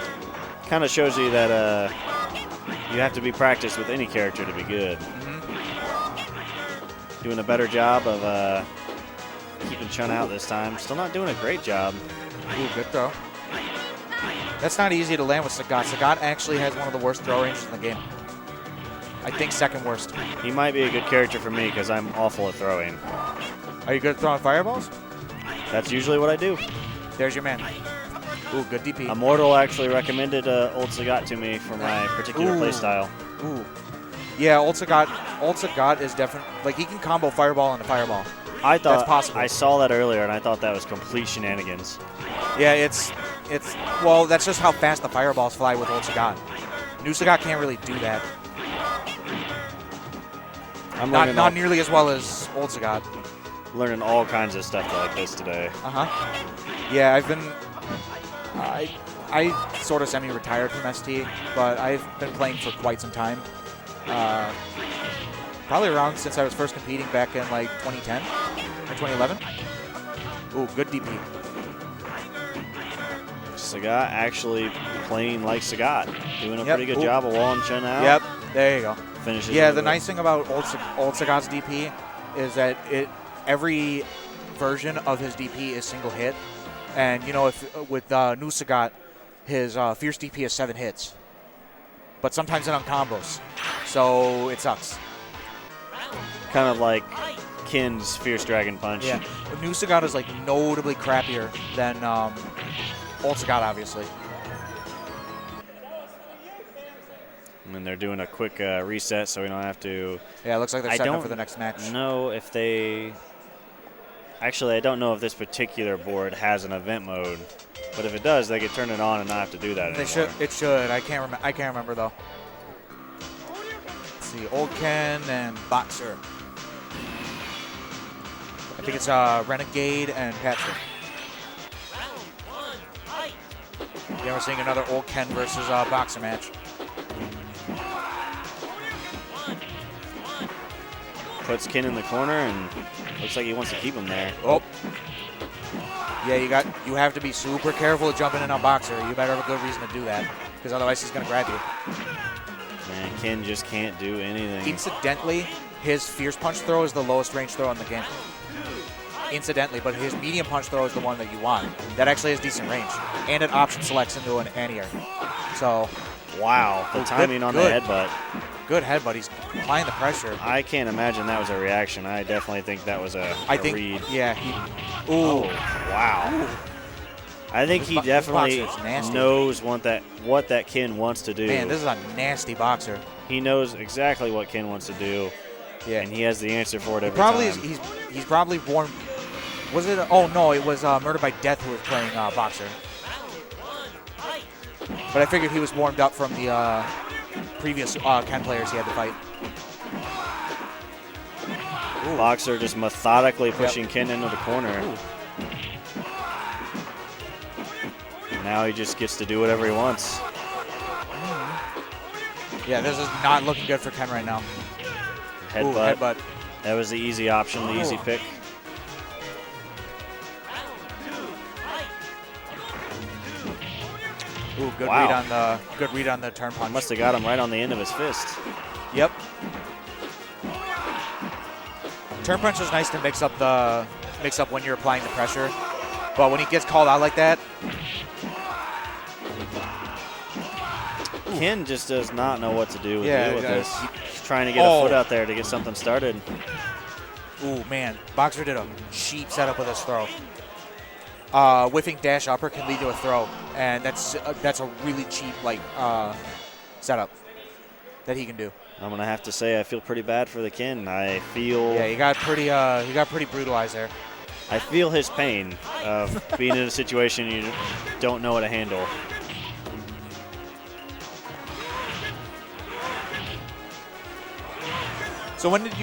Kind of shows you that you have to be practiced with any character to be good. Doing a better job of keeping Chun out this time. Still not doing a great job.
Ooh, good throw. That's not easy to land with Sagat. Sagat actually has one of the worst throw ranges in the game. I think second worst.
He might be a good character for me because I'm awful at throwing.
Are you good at throwing fireballs?
That's usually what I do.
There's your man. Ooh, good DP.
Immortal actually recommended Old Sagat to me for my particular playstyle.
Ooh. Yeah, Old Sagat is definitely, like, he can combo fireball into fireball.
I thought
that's possible.
I saw that earlier, and I thought that was complete shenanigans.
Yeah, well, that's just how fast the fireballs fly with Old Sagat. New Sagat can't really do that. Not nearly as well as Old Sagat.
Learning all kinds of stuff like this today.
Yeah, I sort of semi-retired from ST, but I've been playing for quite some time. Probably around since I was first competing back in like 2010 or 2011. Ooh, good DP.
Sagat actually playing like Sagat, doing a pretty good job of walling Chun out.
Yep, there you go.
Finishes.
Yeah, the nice thing about old Sagat's DP is that every version of his DP is single hit, and you know, if with new Sagat, his fierce DP is 7 hits, but sometimes it on combos, so it sucks.
Kind of like Kin's Fierce Dragon Punch.
Yeah, new Sagat is like notably crappier than old Sagat, obviously.
And they're doing a quick reset so we don't have to.
Yeah, it looks like they're setting up for the next match.
I don't know if they Actually, I don't know if this particular board has an event mode, but if it does, they could turn it on and not have to do that anymore.
They should. It should. I can't remember though. Let's see, Old Ken and Boxer. I think it's Renegade and Patrick. Yeah, we're seeing another Old Ken versus Boxer match.
Puts Ken in the corner and looks like he wants to keep him there.
Oh. Yeah, you have to be super careful jumping in on Boxer. You better have a good reason to do that, because otherwise he's going to grab you.
Man, Ken just can't do anything.
Incidentally, his Fierce Punch throw is the lowest range throw in the game. Incidentally, but his medium punch throw is the one that you want. That actually has decent range, and it option selects into an anti-air. So,
wow, the timing on the headbutt.
Good headbutt. He's applying the pressure.
I can't imagine that was a reaction. I definitely think that was a read.
Yeah. Ooh.
Oh, wow. Ooh. I think he definitely knows what that Ken wants to do.
Man, this is a nasty boxer.
He knows exactly what Ken wants to do. Yeah. And he has the answer for it every time.
He's probably born. Was it? Oh no, it was Murder by Death who was playing boxer. But I figured he was warmed up from the previous Ken players he had to fight.
Ooh. Boxer just methodically pushing Ken into the corner. Ooh. Now he just gets to do whatever he wants.
Yeah, this is not looking good for Ken right now.
Headbutt.
Ooh, headbutt.
That was the easy option, the easy pick.
Ooh, good read on the turn punch.
Must have got him right on the end of his fist.
Yep. Turn punch is nice to mix up when you're applying the pressure, but when he gets called out like that,
Ken just does not know what to do with this. He's trying to get a foot out there to get something started.
Ooh, man. Boxer did a cheap setup with his throw. Whiffing dash upper can lead to a throw, and that's a really cheap setup that he can do.
I'm gonna have to say I feel pretty bad for the Ken. I feel
he got pretty brutalized there.
I feel his pain of being in a situation you don't know how to handle.
So when did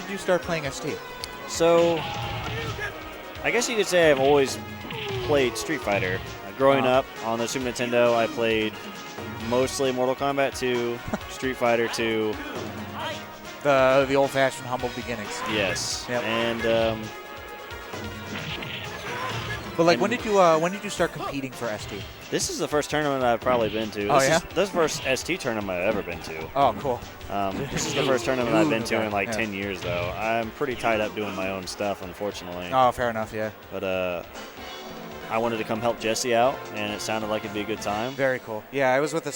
you start playing ST?
So I guess you could say I've always played Street Fighter. Growing up on the Super Nintendo, I played mostly Mortal Kombat 2, Street Fighter 2.
The old-fashioned humble beginnings.
Yes.
Yep.
And
but when did you start competing for ST?
This is the first tournament I've probably been to. This is the first ST tournament I've ever been to.
Oh, cool.
This is the first tournament I've been to in 10 years, though. I'm pretty tied up doing my own stuff, unfortunately.
Oh, fair enough, yeah.
But I wanted to come help Jesse out, and it sounded like it'd be a good time.
Very cool. Yeah, I was with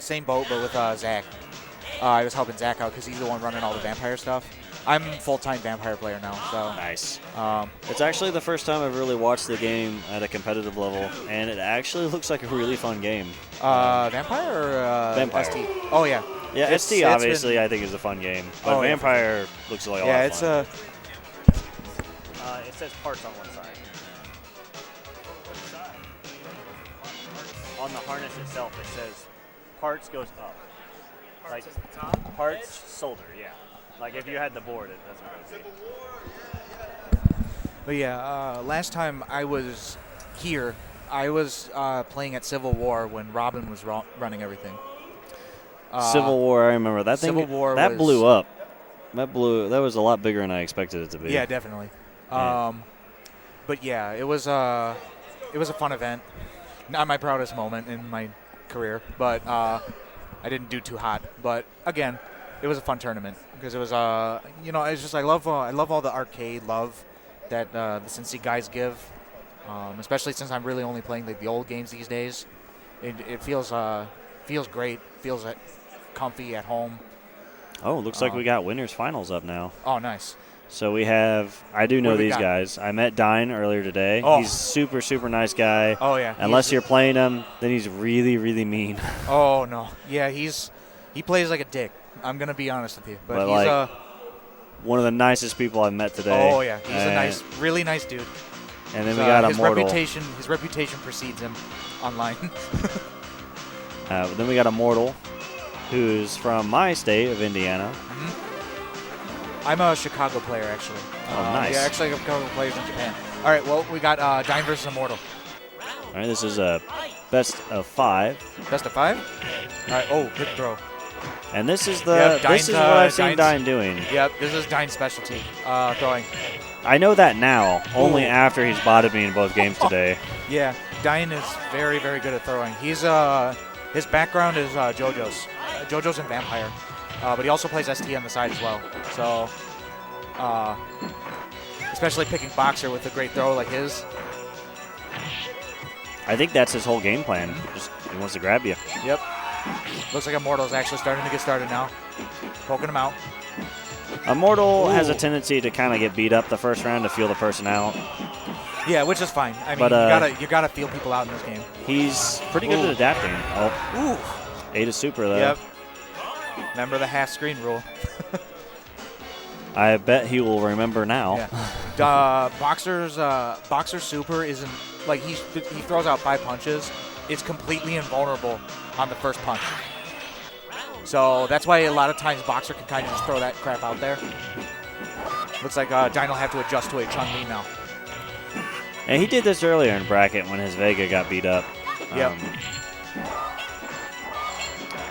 same boat, but with Zach. I was helping Zach out because he's the one running all the vampire stuff. I'm a full-time vampire player now, so.
Nice. It's actually the first time I've really watched the game at a competitive level, and it actually looks like a really fun game.
Vampire or
Vampire.
ST? Oh, yeah.
Yeah, ST obviously I think is a fun game, but Vampire looks like a lot of fun.
It says parts on one side. On the harness itself, it says parts goes up. Like parts solder, yeah. Like if you had the board, it doesn't go deep.
But yeah, last time I was here, I was playing at Civil War when Robin was running everything.
Civil War, I remember that thing.
Civil War
that blew up. That was a lot bigger than I expected it to be.
Yeah, definitely. But yeah, it was a fun event. Not my proudest moment in my career, but I didn't do too hot. But again, it was a fun tournament because it was it's just I love all the arcade love that the Cincy guys give, especially since I'm really only playing the old games these days. It feels great, feels comfy at home.
Oh, looks like we got winners finals up now.
Oh, nice.
So we have, I do know these guys. I met Dine earlier today.
Oh.
He's super, super nice guy.
Oh, yeah.
Unless you're playing him, then he's really, really mean.
Oh, no. Yeah, he plays like a dick. I'm going to be honest with you. But he's
one of the nicest people I've met today.
Oh yeah, he's a really nice dude.
And then we got Immortal.
His reputation precedes him online.
Then we got Immortal, who's from my state of Indiana.
I'm a Chicago player, actually.
Oh, nice.
Yeah, actually, I have Chicago players in Japan. All right, well, we got Dine versus Immortal.
All right, this is a best of 5.
Best of 5? All right, oh, good throw.
And this is
Yep,
this is what I've seen Dine doing.
Yep, this is Dine's specialty, throwing.
I know that now, only after he's botted me in both games today.
Yeah, Dine is very, very good at throwing. He's his background is JoJo's. JoJo's and Vampire. But he also plays ST on the side as well. So, especially picking Boxer with a great throw like his.
I think that's his whole game plan. Just he wants to grab you.
Yep. Looks like Immortal's actually starting to get started now. Poking him out.
Immortal has a tendency to kind of get beat up the first round to feel the person out.
Yeah, which is fine. I mean,
But,
you gotta feel people out in this game.
He's pretty good at adapting. Oh, A to super though.
Yep. Remember the half screen rule.
I bet he will remember now.
Yeah. Boxer's super isn't like he throws out 5 punches. It's completely invulnerable on the first punch. So that's why a lot of times Boxer can kind of just throw that crap out there. Looks like Dine will have to adjust to a Chun-Li now.
And he did this earlier in bracket when his Vega got beat up.
Yep.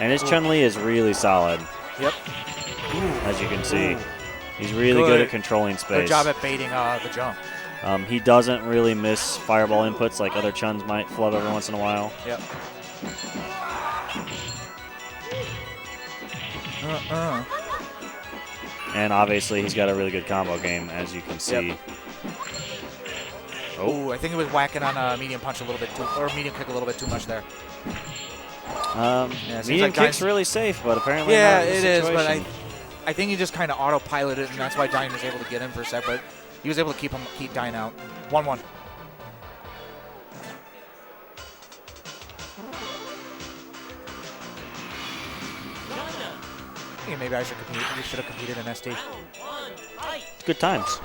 And his Chun-Li is really solid.
Yep.
As you can see. He's really good at controlling space.
Good job at baiting the jump.
He doesn't really miss fireball inputs like other Chuns might flub every once in a while.
Yep.
And obviously he's got a really good combo game, as you can see.
Yep. Oh, I think it was whacking on a medium punch a little bit too, or medium kick a little bit too much there.
Medium kick's really safe, but apparently
yeah,
not in this
it is. But
situation.
I think he just kind of autopiloted, and that's why Dine was able to get him for a sec. But he was able to keep Dine out. 1-1. Yeah, maybe I should compete. We should have competed in ST.
Good times.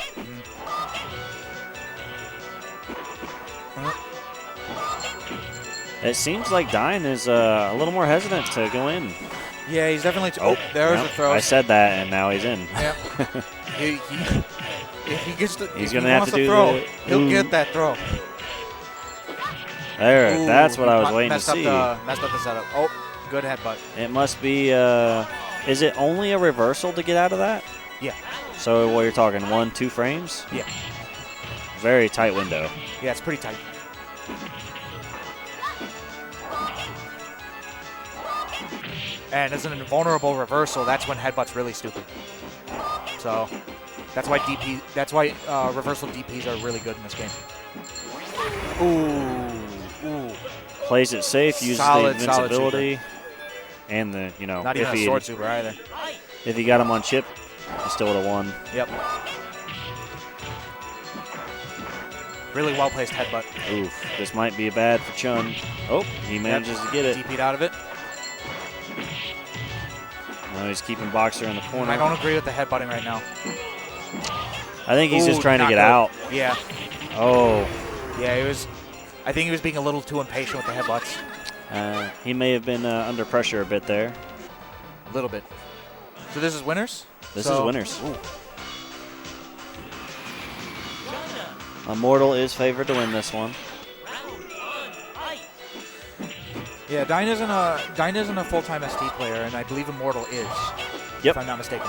It seems like Dine is a little more hesitant to go in.
Yeah, he's definitely. There's the throw.
I said that, and now he's in.
Yep. If he gets
he's going to have to do
throw,
the,
he'll get that throw.
There, that's what I was waiting to see.
Messed up the setup. Oh, good headbutt.
It must be, is it only a reversal to get out of that?
Yeah.
So what you're talking, 1-2 frames?
Yeah.
Very tight window.
Yeah, it's pretty tight. And as an invulnerable reversal, that's when headbutt's really stupid. So that's why reversal DPs are really good in this game. Ooh.
Plays it safe, uses the invincibility, and the,
not even a sword super either.
If he got him on chip, he still would have won.
Yep. Really well-placed headbutt.
Oof, this might be bad for Chun. Oh, he manages to get it.
DP'd out of it.
Now he's keeping Boxer in the corner.
I don't agree with the headbutting right now.
I think he's just trying to get out.
Yeah.
Oh.
Yeah, I think he was being a little too impatient with the headbutts.
He may have been under pressure a bit there.
A little bit. So this is winners?
This is winners.
Ooh.
Immortal is favored to win this one.
Yeah, Dine isn't a full-time ST player, and I believe Immortal is.
Yep.
If I'm not mistaken.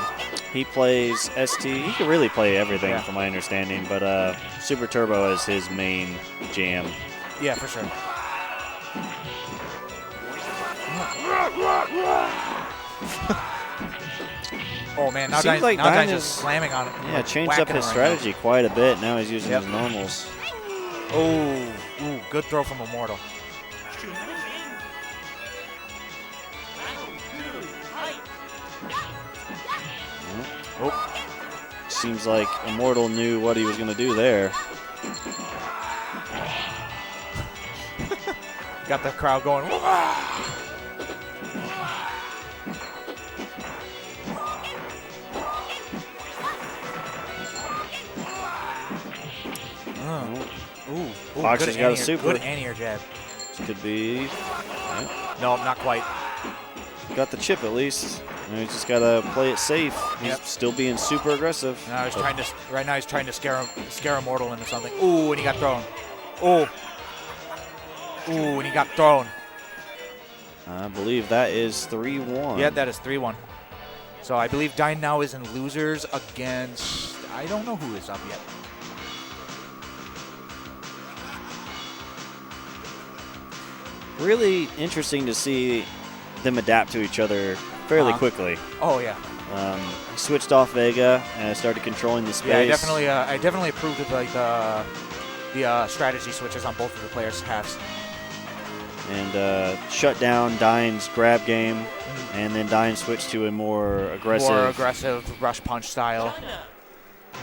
He plays ST. He can really play everything, from my understanding, but Super Turbo is his main jam.
Yeah, for sure. Oh man, now Dine's just slamming on it.
Yeah, changed up his strategy quite a bit. Now he's using his normals.
Oh, good throw from Immortal.
Oh. Seems like Immortal knew what he was going to do there.
Got the crowd going. Ooh,
Boxer's got a super.
Good anti-air jab.
This could be.
No, not quite.
Got the chip at least. He's just got to play it safe. He's
Yep.
still being super aggressive.
Now he's trying to. Right now he's trying to scare Immortal into something. Ooh, and he got thrown. Ooh. Ooh, and he got thrown.
I believe that is 3-1.
Yeah, that is 3-1. So I believe Dine now is in losers against. I don't know who is up yet.
Really interesting to see them adapt to each other fairly quickly.
Oh yeah.
He switched off Vega and started controlling the space.
Yeah, I definitely approved of like the strategy switches on both of the players' halves.
And shut down Dine's grab game, and then Dine switched to a more aggressive
rush punch style.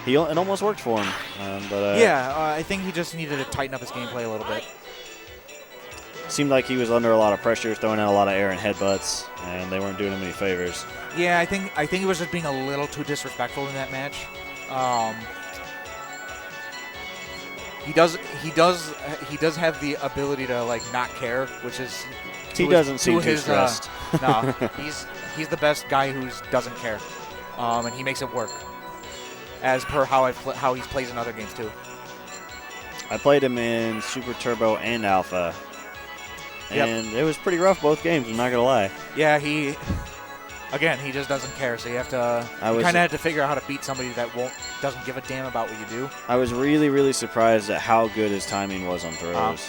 It almost worked for him.
I think he just needed to tighten up his gameplay a little bit.
Seemed like he was under a lot of pressure, throwing out a lot of air and headbutts, and they weren't doing him any favors.
Yeah, I think he was just being a little too disrespectful in that match. He does have the ability to like not care, which is
he doesn't seem too stressed.
No, he's the best guy who doesn't care, and he makes it work. As per how he plays in other games too.
I played him in Super Turbo and Alpha, and it was pretty rough both games. I'm not gonna lie.
Yeah, he just doesn't care. So you have to kind of have to figure out how to beat somebody that doesn't give a damn about what you do.
I was really, really surprised at how good his timing was on throws.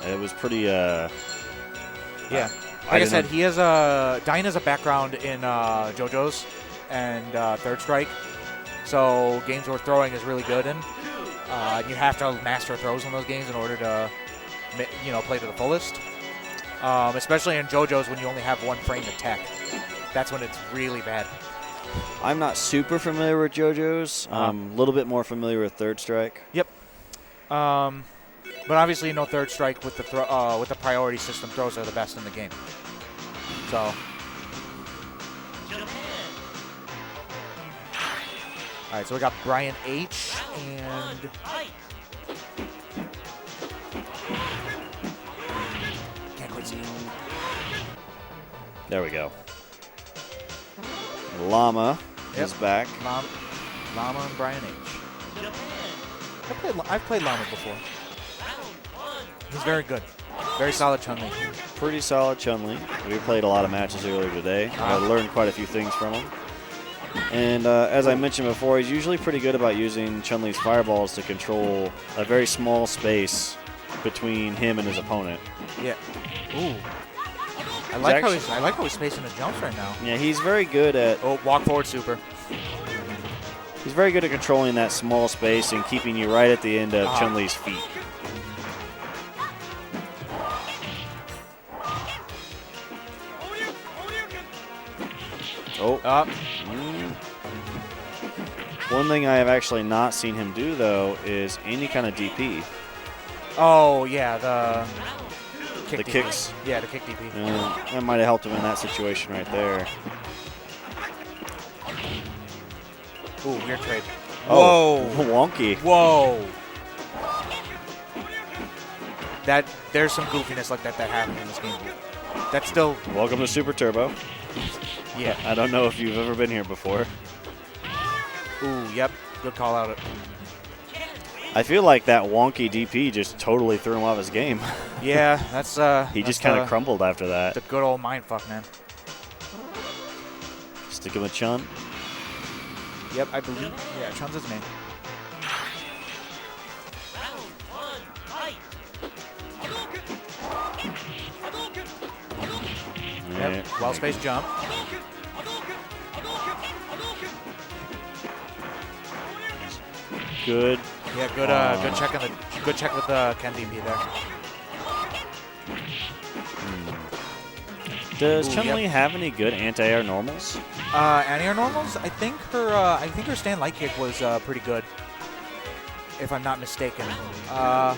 It was pretty.
Yeah, like I said, he has Dine has a background in JoJo's and Third Strike, so games where throwing is really good in. You have to master throws in those games in order to, play to the fullest. Especially in JoJo's when you only have one frame to tech. That's when it's really bad.
I'm not super familiar with JoJo's. A little bit more familiar with Third Strike.
Yep. But obviously, Third Strike with the priority system throws are the best in the game. So. All right, so we got Brian H. and can't quite see him.
There we go. Llama is back.
Llama and Brian H. I've played Llama before. He's very good. Very solid Chun-Li.
Pretty solid Chun-Li. We played a lot of matches earlier today. I learned quite a few things from him. And as I mentioned before, he's usually pretty good about using Chun-Li's fireballs to control a very small space between him and his opponent.
Yeah. Ooh. I like how he's spacing the jumps right now.
Yeah, he's very good at...
Oh, walk forward super.
He's very good at controlling that small space and keeping you right at the end of Chun-Li's feet. Oh.
Up.
One thing I have actually not seen him do, though, is any kind of DP.
Oh, yeah, the
kicks.
Yeah, the kick DP.
That might have helped him in that situation right there.
Ooh, weird trade.
Oh,
whoa.
Wonky.
Whoa. There's some goofiness like that happened in this game. That's still...
Welcome to Super Turbo.
Yeah.
I don't know if you've ever been here before.
Ooh, yep. Good call out.
I feel like that wonky DP just totally threw him off his game.
Yeah, that's
he just kind of crumbled after that.
The good old mindfuck, man.
Sticking with Chun.
Yep, I believe. Yeah, Chun's his name. Yep, well-spaced jump.
Good.
Yeah, good check with the Ken DP there.
Does Chun-Li have any good anti-air normals?
Anti-air normals? I think her stand light kick was pretty good, if I'm not mistaken.
I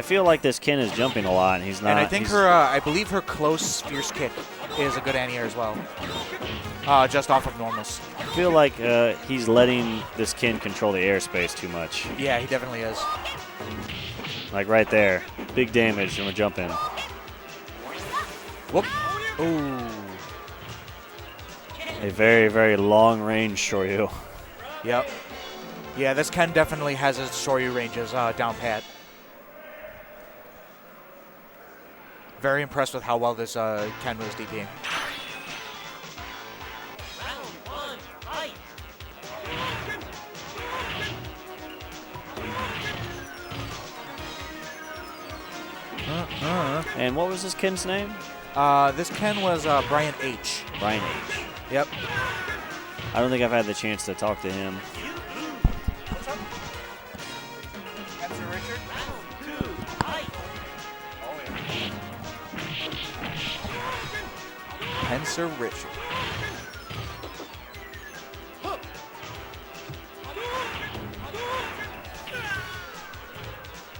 feel like this Ken is jumping a lot, and he's not.
And I think I believe her close fierce kick is a good anti-air as well. Just off of normals.
I feel like he's letting this Ken control the airspace too much.
Yeah, he definitely is.
Like right there. Big damage from a jump in.
Whoop. Ooh.
A very, very long range Shoryu.
Yep. Yeah, this Ken definitely has his Shoryu ranges down pat. Very impressed with how well this Ken was DPing.
And what was this Ken's name?
This Ken was Brian H.
Brian H.
Yep.
I don't think I've had the chance to talk to him.
Spencer Richard.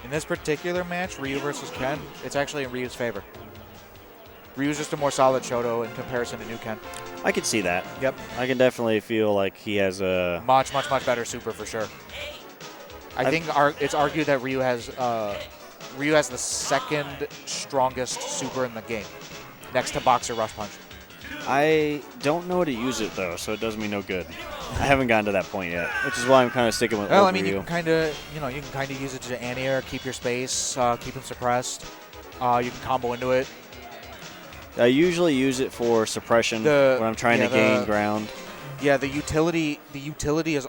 In this particular match, Ryu versus Ken, it's actually in Ryu's favor. Ryu's just a more solid Shoto in comparison to new Ken.
I could see that.
Yep.
I can definitely feel like he has a...
Much better super for sure. I think it's argued that Ryu has the second strongest super in the game, next to Boxer Rush Punch.
I don't know how to use it though, so it does me no good. I haven't gotten to that point yet, which is why I'm kind of sticking with.
Well,
old
I mean, you
Ryu.
can kind of use it to anti-air, keep your space, keep him suppressed. You can combo into it.
I usually use it for suppression when I'm trying to gain ground.
Yeah, the utility is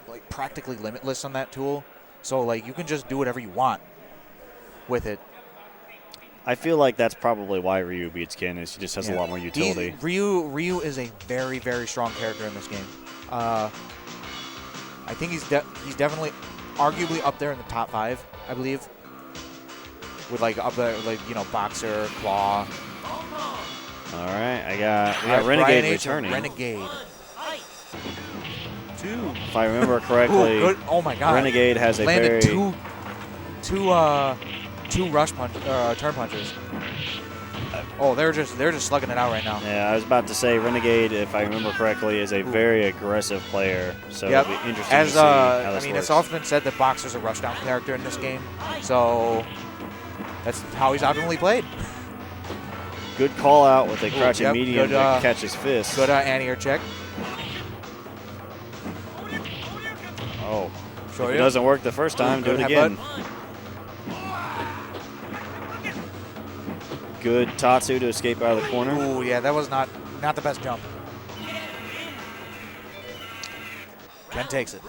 like practically limitless on that tool. So like you can just do whatever you want with it.
I feel like that's probably why Ryu beats Ken, is he just has a lot more utility.
Ryu is a very, very strong character in this game. I think he's definitely arguably up there in the top 5, I believe. With like up there, like, you know, Boxer, Claw.
All right, we got Renegade returning.
Renegade. Two.
If I remember correctly,
Ooh, good. Oh my God.
Renegade has a
landed
very
two rush punch turn punches. Oh, they're just slugging it out right now.
Yeah, I was about to say Renegade, if I remember correctly, is a very aggressive player. So it'll be interesting to see how this works.
It's often said that Boxer's a rushdown character in this game, so that's how he's optimally played.
Good call out with a crouching medium
good,
to catch his fist.
Good anti-air check.
Oh, if it doesn't work the first time, do it again. Good Tatsu to escape out of the corner.
Ooh, yeah, that was not the best jump. Ken takes it.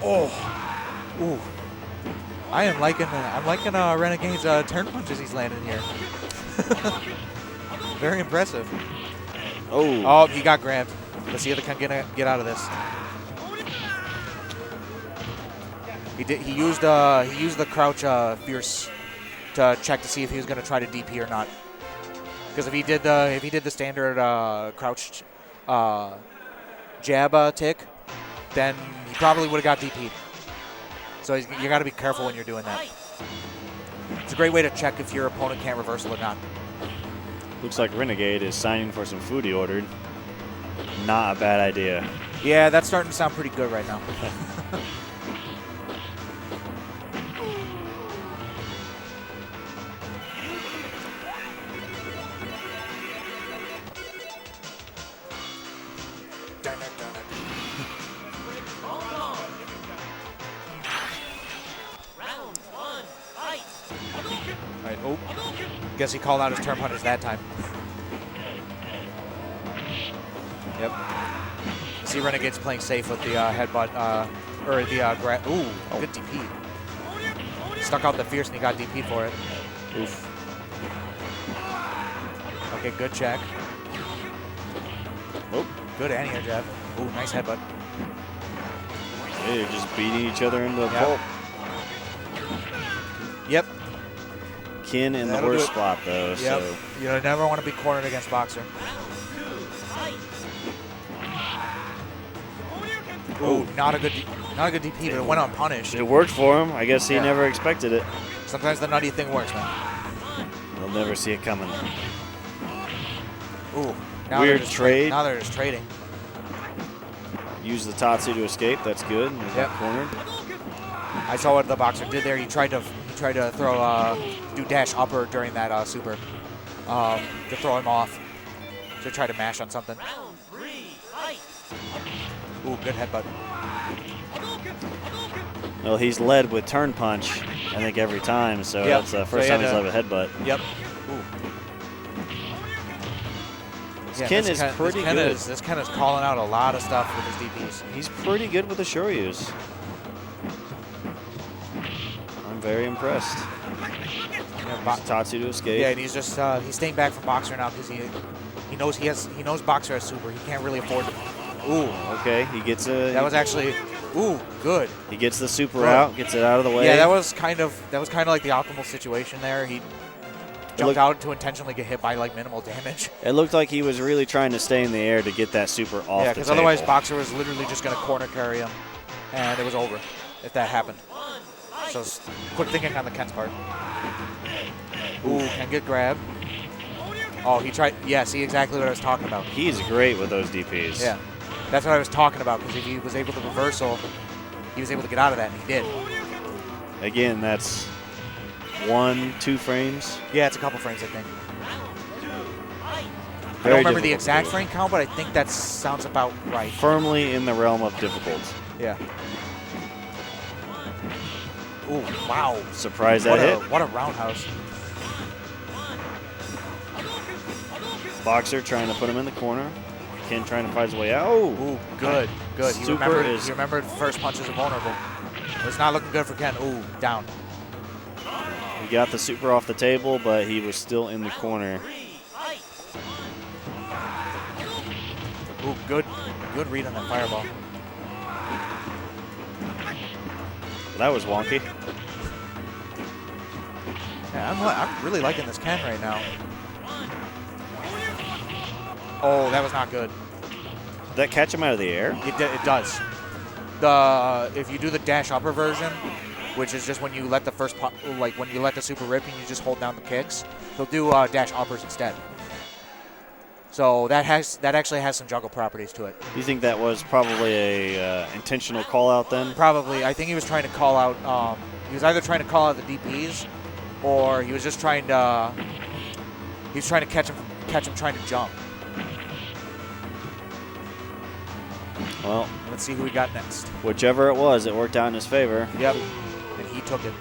Oh, ooh. I'm liking Renegade's turn punches he's landing here. Very impressive. Oh, he got grabbed. Let's see if Ken can get out of this. He used the crouch fierce to check to see if he was going to try to DP or not. Because if he did the standard crouch jab tick, then he probably would have got DP'd. So you got to be careful when you're doing that. It's a great way to check if your opponent can't reversal or not.
Looks like Renegade is signing for some food he ordered. Not a bad idea.
Yeah, that's starting to sound pretty good right now. Guess he called out his turn punches that time. Yep. See, Renegade's playing safe with the headbutt, or the good DP. Stuck out the fierce and he got DP'd for it. Oof. Okay, good check. Oh, good anti-air jab. Ooh, nice headbutt.
They're just beating each other into the pulp.
Yep.
Ken in the worst spot though.
Yep.
So
You never want to be cornered against Boxer. Oh, not a good DP, but it went unpunished.
it worked for him. I guess he never expected it.
Sometimes the nutty thing works, man.
We'll never see it coming.
Ooh,
Weird trade.
Now they're just trading.
Use the Tatsu to escape. That's good. He's not cornered.
I saw what the boxer did there. He tried to throw do dash upper during that super to throw him off, to try to mash on something. Ooh, good headbutt.
Well, he's led with turn punch, I think, every time, so
Yep.
that's the first time he's led with headbutt.
Yep. Ooh. Yeah,
Ken is pretty good.
This Ken is calling out a lot of stuff with his DPs.
He's pretty good with the shoryus. I'm very impressed. Tatsu to escape.
Yeah, and he's just he's staying back from Boxer now because he knows Boxer has super. He can't really afford to. Ooh,
Okay, he gets a.
that was actually good.
He gets the super
Good.
out, gets it out of the way.
Yeah, that was kind of like the optimal situation there. He jumped out to intentionally get hit by like minimal damage.
It looked like he was really trying to stay in the air to get that super off
Yeah,
the
because
table.
otherwise Boxer was literally just going to corner carry him, and it was over if that happened. So quick thinking on the Ken's part. Ooh, can get grabbed. Oh, he tried. Yeah, see exactly what I was talking about.
He's great with those DPs.
Yeah, that's what I was talking about, because if he was able to reversal, he was able to get out of that, and he did.
Again, that's 1-2 frames.
Yeah, it's a couple frames, I think. I
Very
don't remember the
difficult to
exact
do.
frame count, but I think that sounds about right.
Firmly in the realm of difficult.
Yeah. Ooh, wow.
Surprise that hit.
What a roundhouse.
Boxer trying to put him in the corner. Ken trying to fight his way out. Oh,
Ooh, good. He
Super
remembered first punches are vulnerable. It's not looking good for Ken. Ooh, down.
he got the super off the table, but he was still in the corner.
Ooh, good read on that fireball.
That was wonky.
Yeah, I'm really liking this Ken right now. Oh, that was not good.
Did that catch him out of the air?
It does. If you do the dash upper version, which is just when you let the when you let the super rip and you just hold down the kicks, he'll do dash uppers instead. So that actually has some juggle properties to it.
Do you think that was probably a intentional call out then?
Probably. I think he was trying to call out. He was either trying to call out the DPs, or he was just trying to. He was trying to catch him trying to jump.
Well,
Let's see who we got next.
whichever it was, it worked out in his favor.
Yep, and he took it.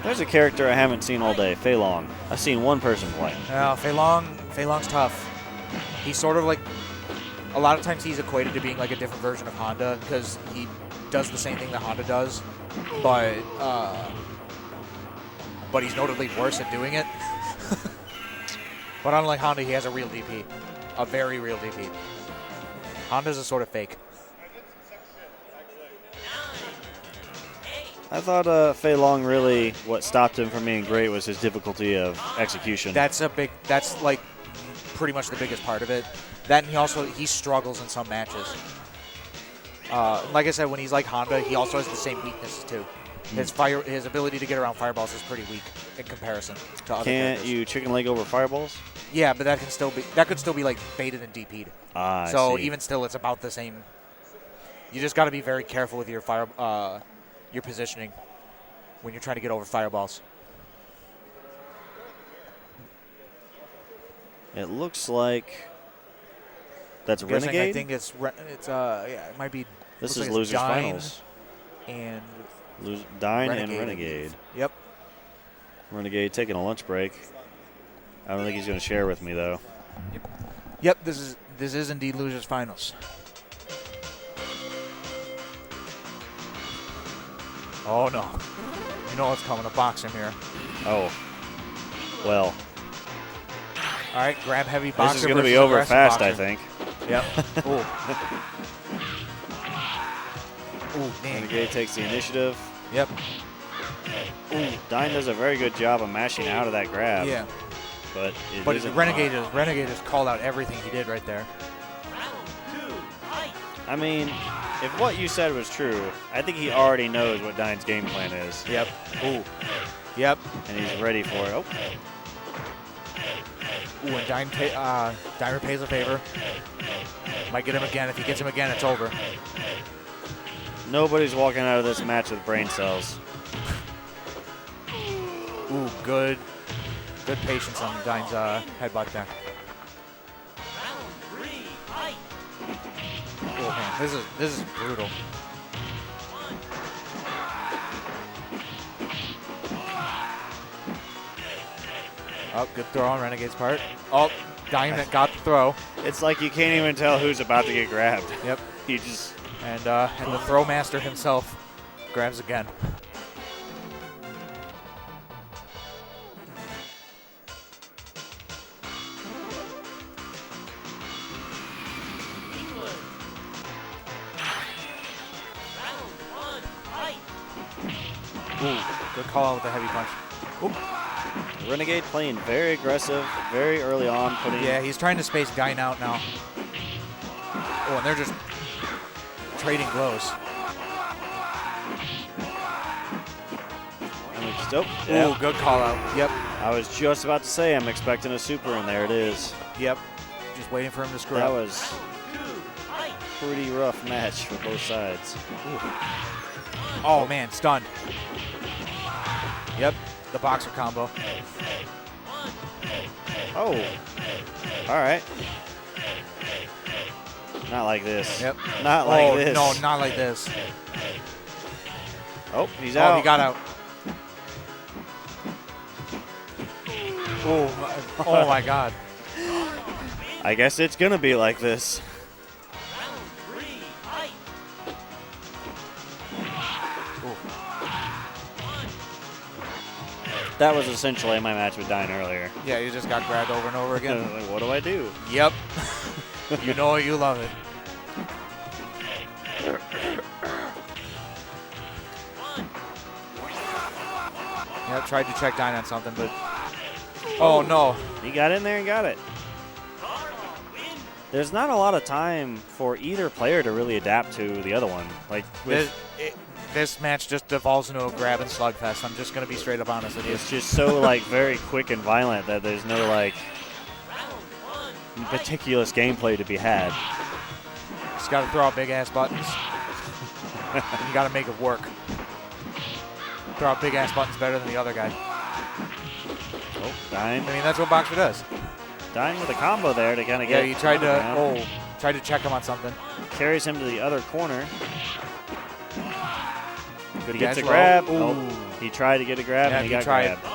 There's a character I haven't seen all day, Fei Long. I've seen one person play.
Fei Long's tough. He's sort of like, a lot of times he's equated to being like a different version of Honda, because he does the same thing that Honda does, but he's notably worse at doing it. But unlike Honda, he has a real DP, a very real DP. Honda's a sort of fake.
I thought Fei Long really, what stopped him from being great was his difficulty of execution.
That's like pretty much the biggest part of it. That, and he struggles in some matches. Like I said, when he's like Honda, he also has the same weaknesses too. His ability to get around fireballs is pretty weak in comparison to other
Can't
characters.
you chicken leg over fireballs?
Yeah, but that could still be like baited and DP'd.
I
So
see.
even still, it's about the same. You just got to be very careful with your your positioning when you're trying to get over fireballs.
It looks like that's
I'm guessing,
Renegade.
I think it's yeah, it might be.
This
looks
is
like it's
losers
Dine
finals.
And
Dine
Renegade,
and
I
Renegade.
believe. Yep.
Renegade taking a lunch break. I don't think he's going to share with me though.
Yep. This is indeed losers finals. Oh no! You know what's coming, a boxer here.
Oh, well,
All right, grab heavy boxer.
this is going to be
versus
over
aggressive
fast,
boxer.
I think.
Yep. Ooh, dang.
Renegade takes the initiative.
Yep.
Ooh, Dine does a very good job of mashing out of that grab.
Yeah.
But it
But
isn't-
Renegade just called out everything he did right there.
I mean, if what you said was true, I think he already knows what Dine's game plan is.
Yep. Ooh. Yep.
And he's ready for it. Oh.
Ooh, and Dine repays a favor. Might get him again. If he gets him again, it's over.
Nobody's walking out of this match with brain cells.
Ooh, good patience on Dine's headbutt there. Oh man, this is brutal. Oh, good throw on Renegade's part. Oh, Dine got the throw.
It's like you can't even tell who's about to get grabbed.
Yep.
You just
And the throw master himself grabs again. Ooh, good call out with the heavy punch. Oop.
Renegade playing very aggressive, very early on.
Yeah, he's trying to space Dine out now. Oh, and they're just trading blows.
Yeah.
Ooh, good call out. Yep.
I was just about to say I'm expecting a super, and there it is.
Yep. Just waiting for him to screw
That
up.
was pretty rough match for both sides.
Oh man, stunned. Yep, the boxer combo.
Oh, all right. Not like this.
Yep.
Not like this.
No, not like this.
Oh, he's out.
Oh, he got out. Oh my God.
I guess it's gonna be like this. That was essentially my match with Dine earlier.
Yeah, you just got grabbed over and over again.
Like, what do I do?
Yep. You know it, you love it. Yeah, tried to check Dine on something, but oh no.
He got in there and got it. There's not a lot of time for either player to really adapt to the other one. Like
This match just devolves into a grab and slugfest. I'm just gonna be straight up honest with you.
it's just so like very quick and violent that there's no like meticulous gameplay to be had.
Just gotta throw out big ass buttons. And you gotta make it work. Throw out big ass buttons better than the other guy.
Oh, Dine.
I mean, that's what Boxer does.
Dine with a combo there to kind of
Yeah,
get.
you tried to
around.
tried to check him on something.
Carries him to the other corner.
Good
He gets a
dash
grab.
low.
Oh, he tried to get a grab
Yeah,
and he
he
got
tried.
grabbed.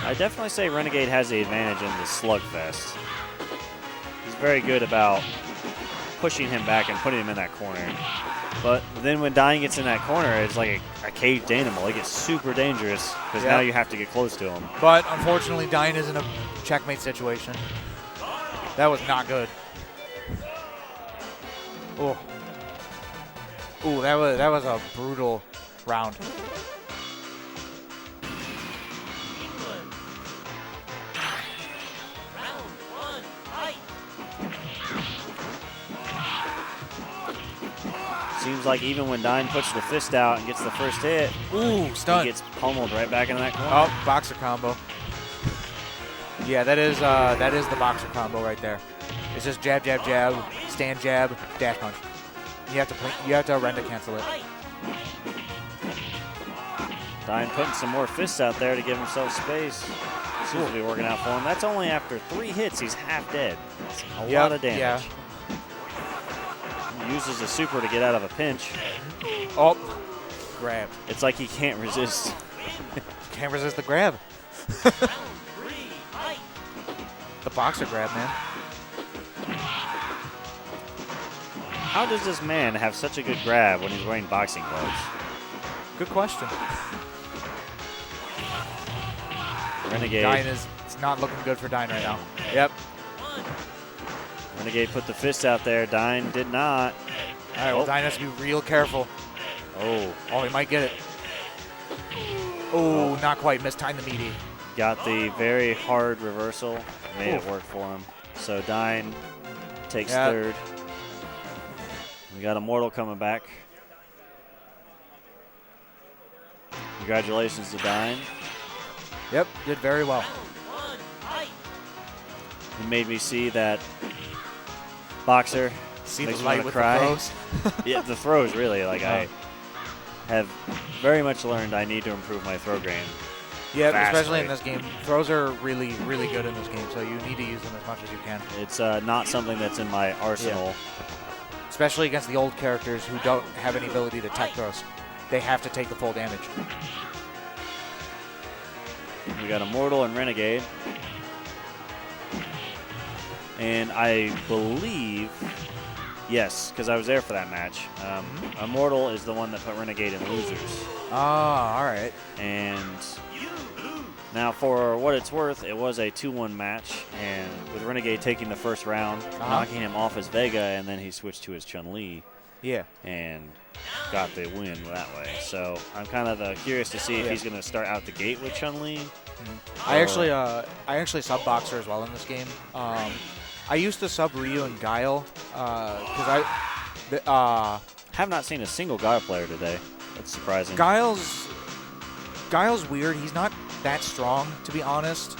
I definitely say Renegade has the advantage in the slugfest. He's very good about pushing him back and putting him in that corner. But then when Dine gets in that corner, it's like a caged animal. It gets super dangerous because now you have to get close to him.
But unfortunately, Dine is in a checkmate situation. That was not good. Oh. Ooh, that was a brutal round.
Seems like even when Dine puts the fist out and gets the first hit,
Ooh,
he
stunned.
gets pummeled right back in that corner.
Oh, boxer combo. Yeah, that is the boxer combo right there. It's just jab, jab, jab, stand, jab, dash punch. You have to renda cancel it.
Dine putting some more fists out there to give himself space. Seems to be working out for him. That's only after 3 hits. He's half dead. That's a lot of damage.
Yeah.
He uses a super to get out of a pinch.
Oh, grab.
It's like he can't resist.
Can't resist the grab. The boxer grab, man.
How does this man have such a good grab when he's wearing boxing gloves?
Good question.
Renegade.
Dine it's not looking good for Dine right now. Yep.
Renegade put the fist out there. Dine did not.
All right, well, Dine has to be real careful.
Oh,
Oh, he might get it. Oh, not quite. Mistimed the meaty.
got the very hard reversal. Made it work for him. So Dine takes third. We got Immortal coming back. Congratulations to Dine.
Yep, did very well.
It made me see that Boxer
See
makes
the
me wanna
light with
cry.
the throws.
Yeah, the throws really. Like I have very much learned I need to improve my throw game.
Yeah,
Vastly.
especially in this game. Throws are really, really good in this game, so you need to use them as much as you can.
It's not something that's in my arsenal.
Especially against the old characters who don't have any ability to tech throws. They have to take the full damage.
We got Immortal and Renegade. And I believe, yes, because I was there for that match, Immortal is the one that put Renegade in losers.
Ah, all right.
And now for what it's worth, it was a 2-1 match. And with Renegade taking the first round, knocking him off his Vega, and then he switched to his Chun-Li.
Yeah.
And got the win that way. So I'm kind of curious to see if he's going to start out the gate with Chun-Li.
I actually sub Boxer as well in this game. I used to sub Ryu and Guile because
Have not seen a single Guile player today. That's surprising.
Guile's weird. He's not that strong, to be honest.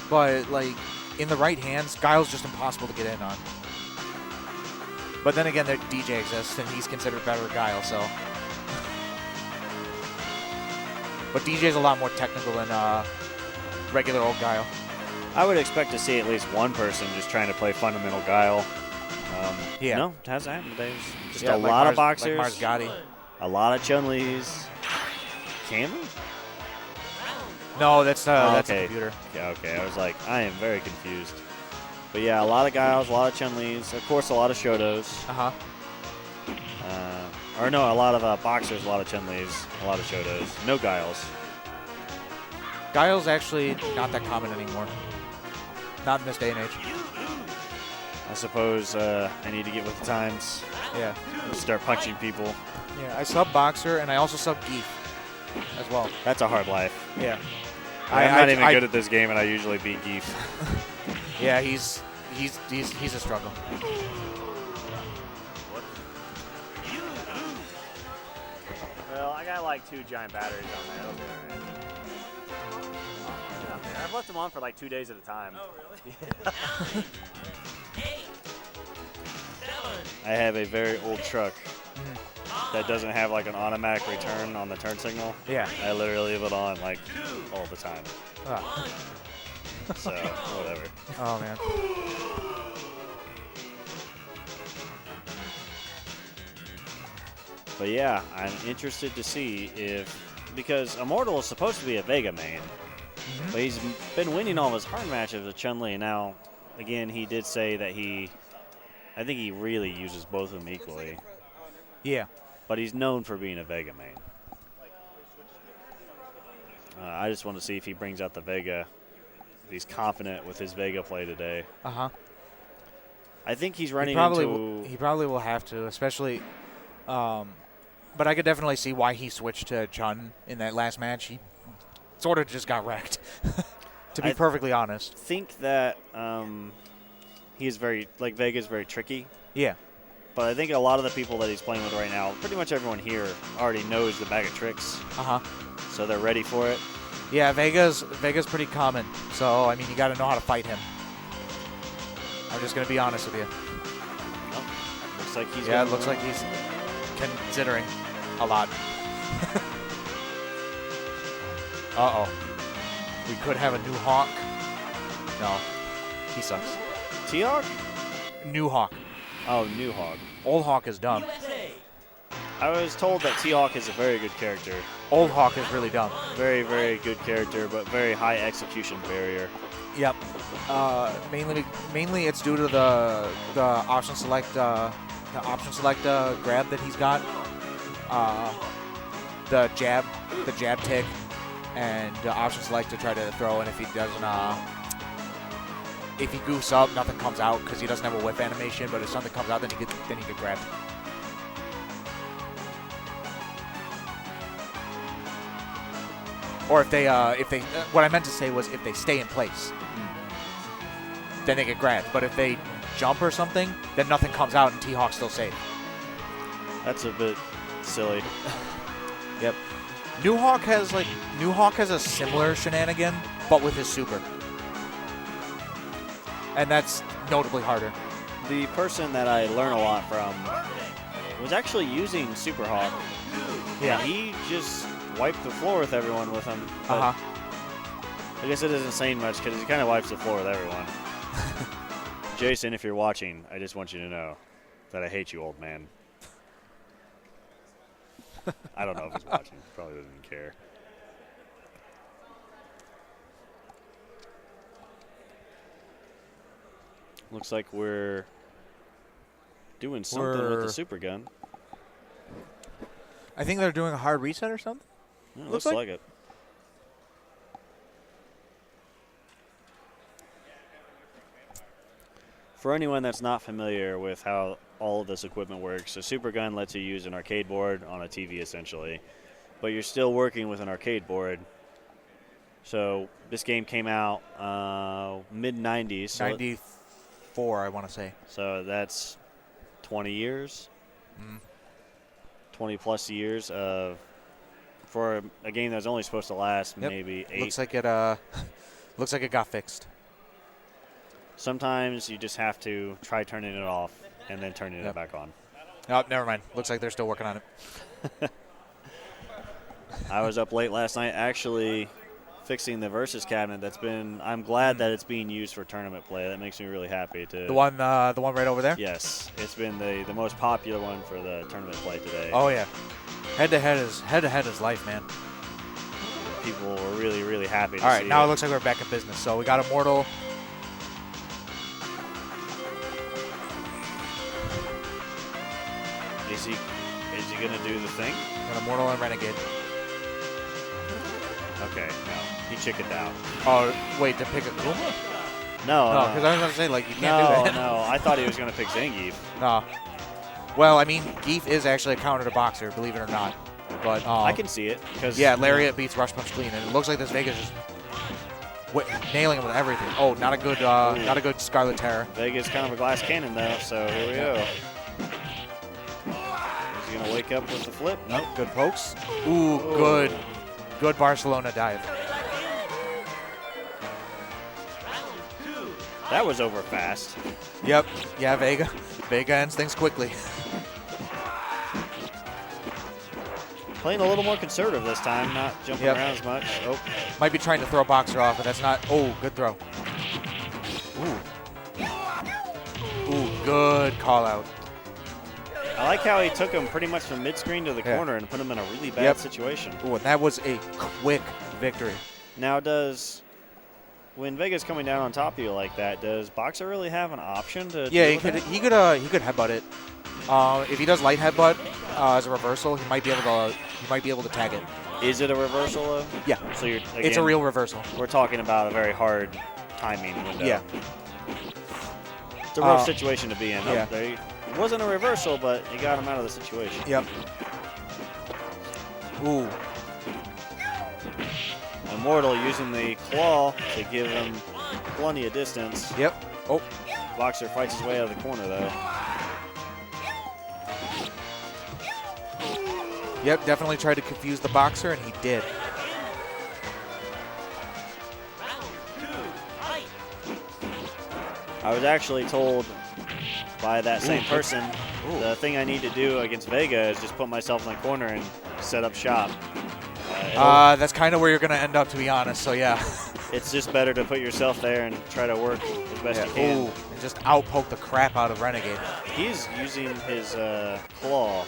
But like in the right hands, Guile's just impossible to get in on. But then again, the DJ exists, and he's considered better than Guile. So, but DJ's a lot more technical than regular old Guile.
I would expect to see at least one person just trying to play fundamental Guile.
Yeah.
No, it hasn't happened today. Just
Yeah,
a
like
lot of
Mars-
boxers,
like Marzgatti.
a lot of Chun-Li's. Can we?
No, that's
okay.
the computer.
Okay, I was like, I am very confused. But yeah, a lot of Guiles, a lot of Chun-Li's, of course a lot of Shotos. Or no, a lot of boxers, a lot of Chun-Li's, a lot of Shotos. No Guiles.
Guile's actually not that common anymore. Not in this day and age.
I suppose I need to get with the times.
Yeah.
Start punching people.
Yeah, I sub Boxer, and I also sub Geef as well.
That's a hard life.
Yeah.
I'm not even good at this game, and I usually beat Geef.
Yeah, he's a struggle.
Well, I got like 2 giant batteries on there. It'll be all right. Not there. I've left them on for like 2 days at a time. Oh, really?
I have a very old truck that doesn't have like an automatic return on the turn signal.
Yeah.
I literally leave it on like all the time.
Ah.
So, whatever.
Oh, man.
But yeah, I'm interested to see because Immortal is supposed to be a Vega main, but he's been winning all of his hard matches with Chun-Li. Now, again, he did say that I think he really uses both of them equally.
Yeah.
But he's known for being a Vega main. I just want to see if he brings out the Vega, if he's confident with his Vega play today.
Uh-huh.
I think he's running
He probably will have to, especially but I could definitely see why he switched to Chun in that last match. He sort of just got wrecked, to be perfectly honest.
I think that he is Vega's very tricky.
Yeah.
But I think a lot of the people that he's playing with right now, pretty much everyone here already knows the bag of tricks.
Uh-huh.
So they're ready for it.
Yeah, Vega's pretty common. So, I mean, you got to know how to fight him. I'm just going to be honest with you.
Oh, looks like he's
Yeah, it looks like he's considering a lot. Uh-oh. We could have a new Hawk. No. He sucks.
T-Hawk?
New Hawk.
Oh, New Hawk.
Old Hawk is dumb.
I was told that T-Hawk is a very good character.
Old Hawk is really dumb.
Very, very good character, but very high execution barrier.
Yep. Mainly it's due to the option select grab that he's got. The jab tick, and the option select to try to throw. And if he doesn't, if he goofs up, nothing comes out because he doesn't have a whip animation. But if something comes out, then he get grabbed. Or if they, what I meant to say was if they stay in place, then they get grabbed. But if they jump or something, then nothing comes out and T-Hawk's still safe.
That's a bit silly.
Yep. Newhawk has a similar shenanigan, but with his super. And that's notably harder.
The person that I learned a lot from was actually using Super Hawk.
Yeah.
And he just wiped the floor with everyone with him. But I guess it isn't saying much because he kind of wipes the floor with everyone. Jason, if you're watching, I just want you to know that I hate you, old man. I don't know if he's watching. Probably doesn't care. Looks like we're doing something with the super gun.
I think they're doing a hard reset or something.
Yeah, looks like it. For anyone that's not familiar with how all of this equipment works, a super gun lets you use an arcade board on a TV essentially, but you're still working with an arcade board. So this game came out mid-90s. So
94, I want to say.
So that's 20 years, 20 plus years of for a game that's only supposed to last maybe 8.
Looks like it got fixed.
Sometimes you just have to try turning it off and then turning it back on.
Oh, never mind. Looks like they're still working on it.
I was up late last night actually fixing the Versus cabinet. I'm glad that it's being used for tournament play. That makes me really happy.
The one right over there?
Yes. It's been the most popular one for the tournament play today.
Oh, yeah. Head-to-head is life, man.
People were really, really happy to see
All right, now
it.
it looks like we're back in business. So we got Immortal.
Is he going to do the thing?
Got Immortal and Renegade.
Okay, no. He chickened out.
Oh, wait, to pick a Kuma?
No,
No, because I was going to say, like, you can't do that.
No, I thought he was going to pick Zangief.
No. Well, I mean, Geef is actually a counter to Boxer, believe it or not. But
I can see it.
Yeah, Lariat beats Rush Punch clean, and it looks like this Vega's just nailing him with everything. Oh, not a good Scarlet Terror.
Vega's kind of a glass cannon, though, so here we go. Is he going to wake up with the flip?
Nope. Good pokes. Ooh, good Barcelona dive.
That was over fast.
Yep. Yeah, Vega ends things quickly.
Playing a little more conservative this time, not jumping around as much. Oh,
might be trying to throw Boxer off, but that's not. Oh, good throw. Ooh, good call out.
I like how he took him pretty much from mid-screen to the corner and put him in a really bad situation.
Ooh, and that was a quick victory.
Now, when Vega's coming down on top of you like that, does Boxer really have an option to?
Yeah, he could headbutt it. If he does light headbutt as a reversal, he might be able to tag it.
Is it a reversal?
Yeah.
So
it's a real reversal.
We're talking about a very hard timing window.
Yeah.
It's a rough situation to be in.
Yeah.
It wasn't a reversal, but he got him out of the situation.
Yep. Ooh.
Immortal using the claw to give him plenty of distance.
Yep. Oh.
Boxer fights his way out of the corner, though.
Yep, definitely tried to confuse the Boxer, and he did.
I was actually told by that same person, the thing I need to do against Vega is just put myself in the corner and set up shop.
That's kind of where you're going to end up, to be honest, so yeah.
It's just better to put yourself there and try to work as best you can.
Ooh, and just outpoke the crap out of Renegade.
He's using his claw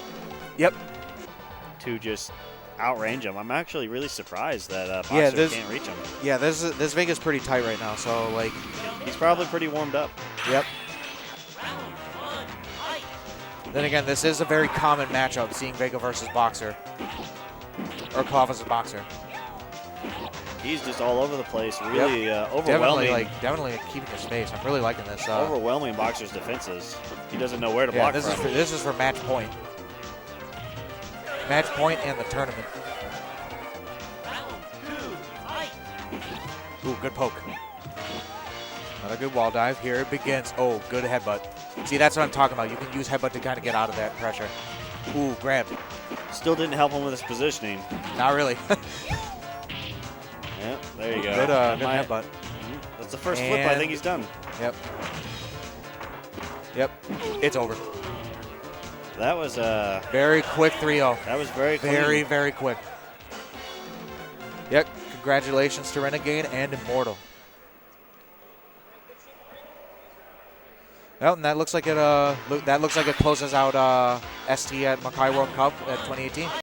to just outrange him. I'm actually really surprised that Boxer can't reach him.
Yeah, this Vega's pretty tight right now, so, like...
He's probably pretty warmed up.
Yep. Then again, this is a very common matchup, seeing Vega versus Boxer. Or Claw versus Boxer.
He's just all over the place, really overwhelming.
Definitely keeping his space. I'm really liking this.
Overwhelming Boxer's defenses. He doesn't know where to block from.
This is for match point. Match point and the tournament. Ooh, good poke. Another good wall dive. Here it begins. Oh, good headbutt. See, that's what I'm talking about. You can use headbutt to kind of get out of that pressure. Ooh, grabbed.
Still didn't help him with his positioning.
Not really.
Yep, there you go.
Good,
That
good
might-
headbutt.
That's the first flip I
And-
think he's done.
Yep. Yep. It's over.
That was
Very quick 3-0.
that was very clean.
Very, very quick. Yep. Congratulations to Renegade and Immortal. Well, and that looks like it. That looks like it closes out ST at Makai World Cup at 2018.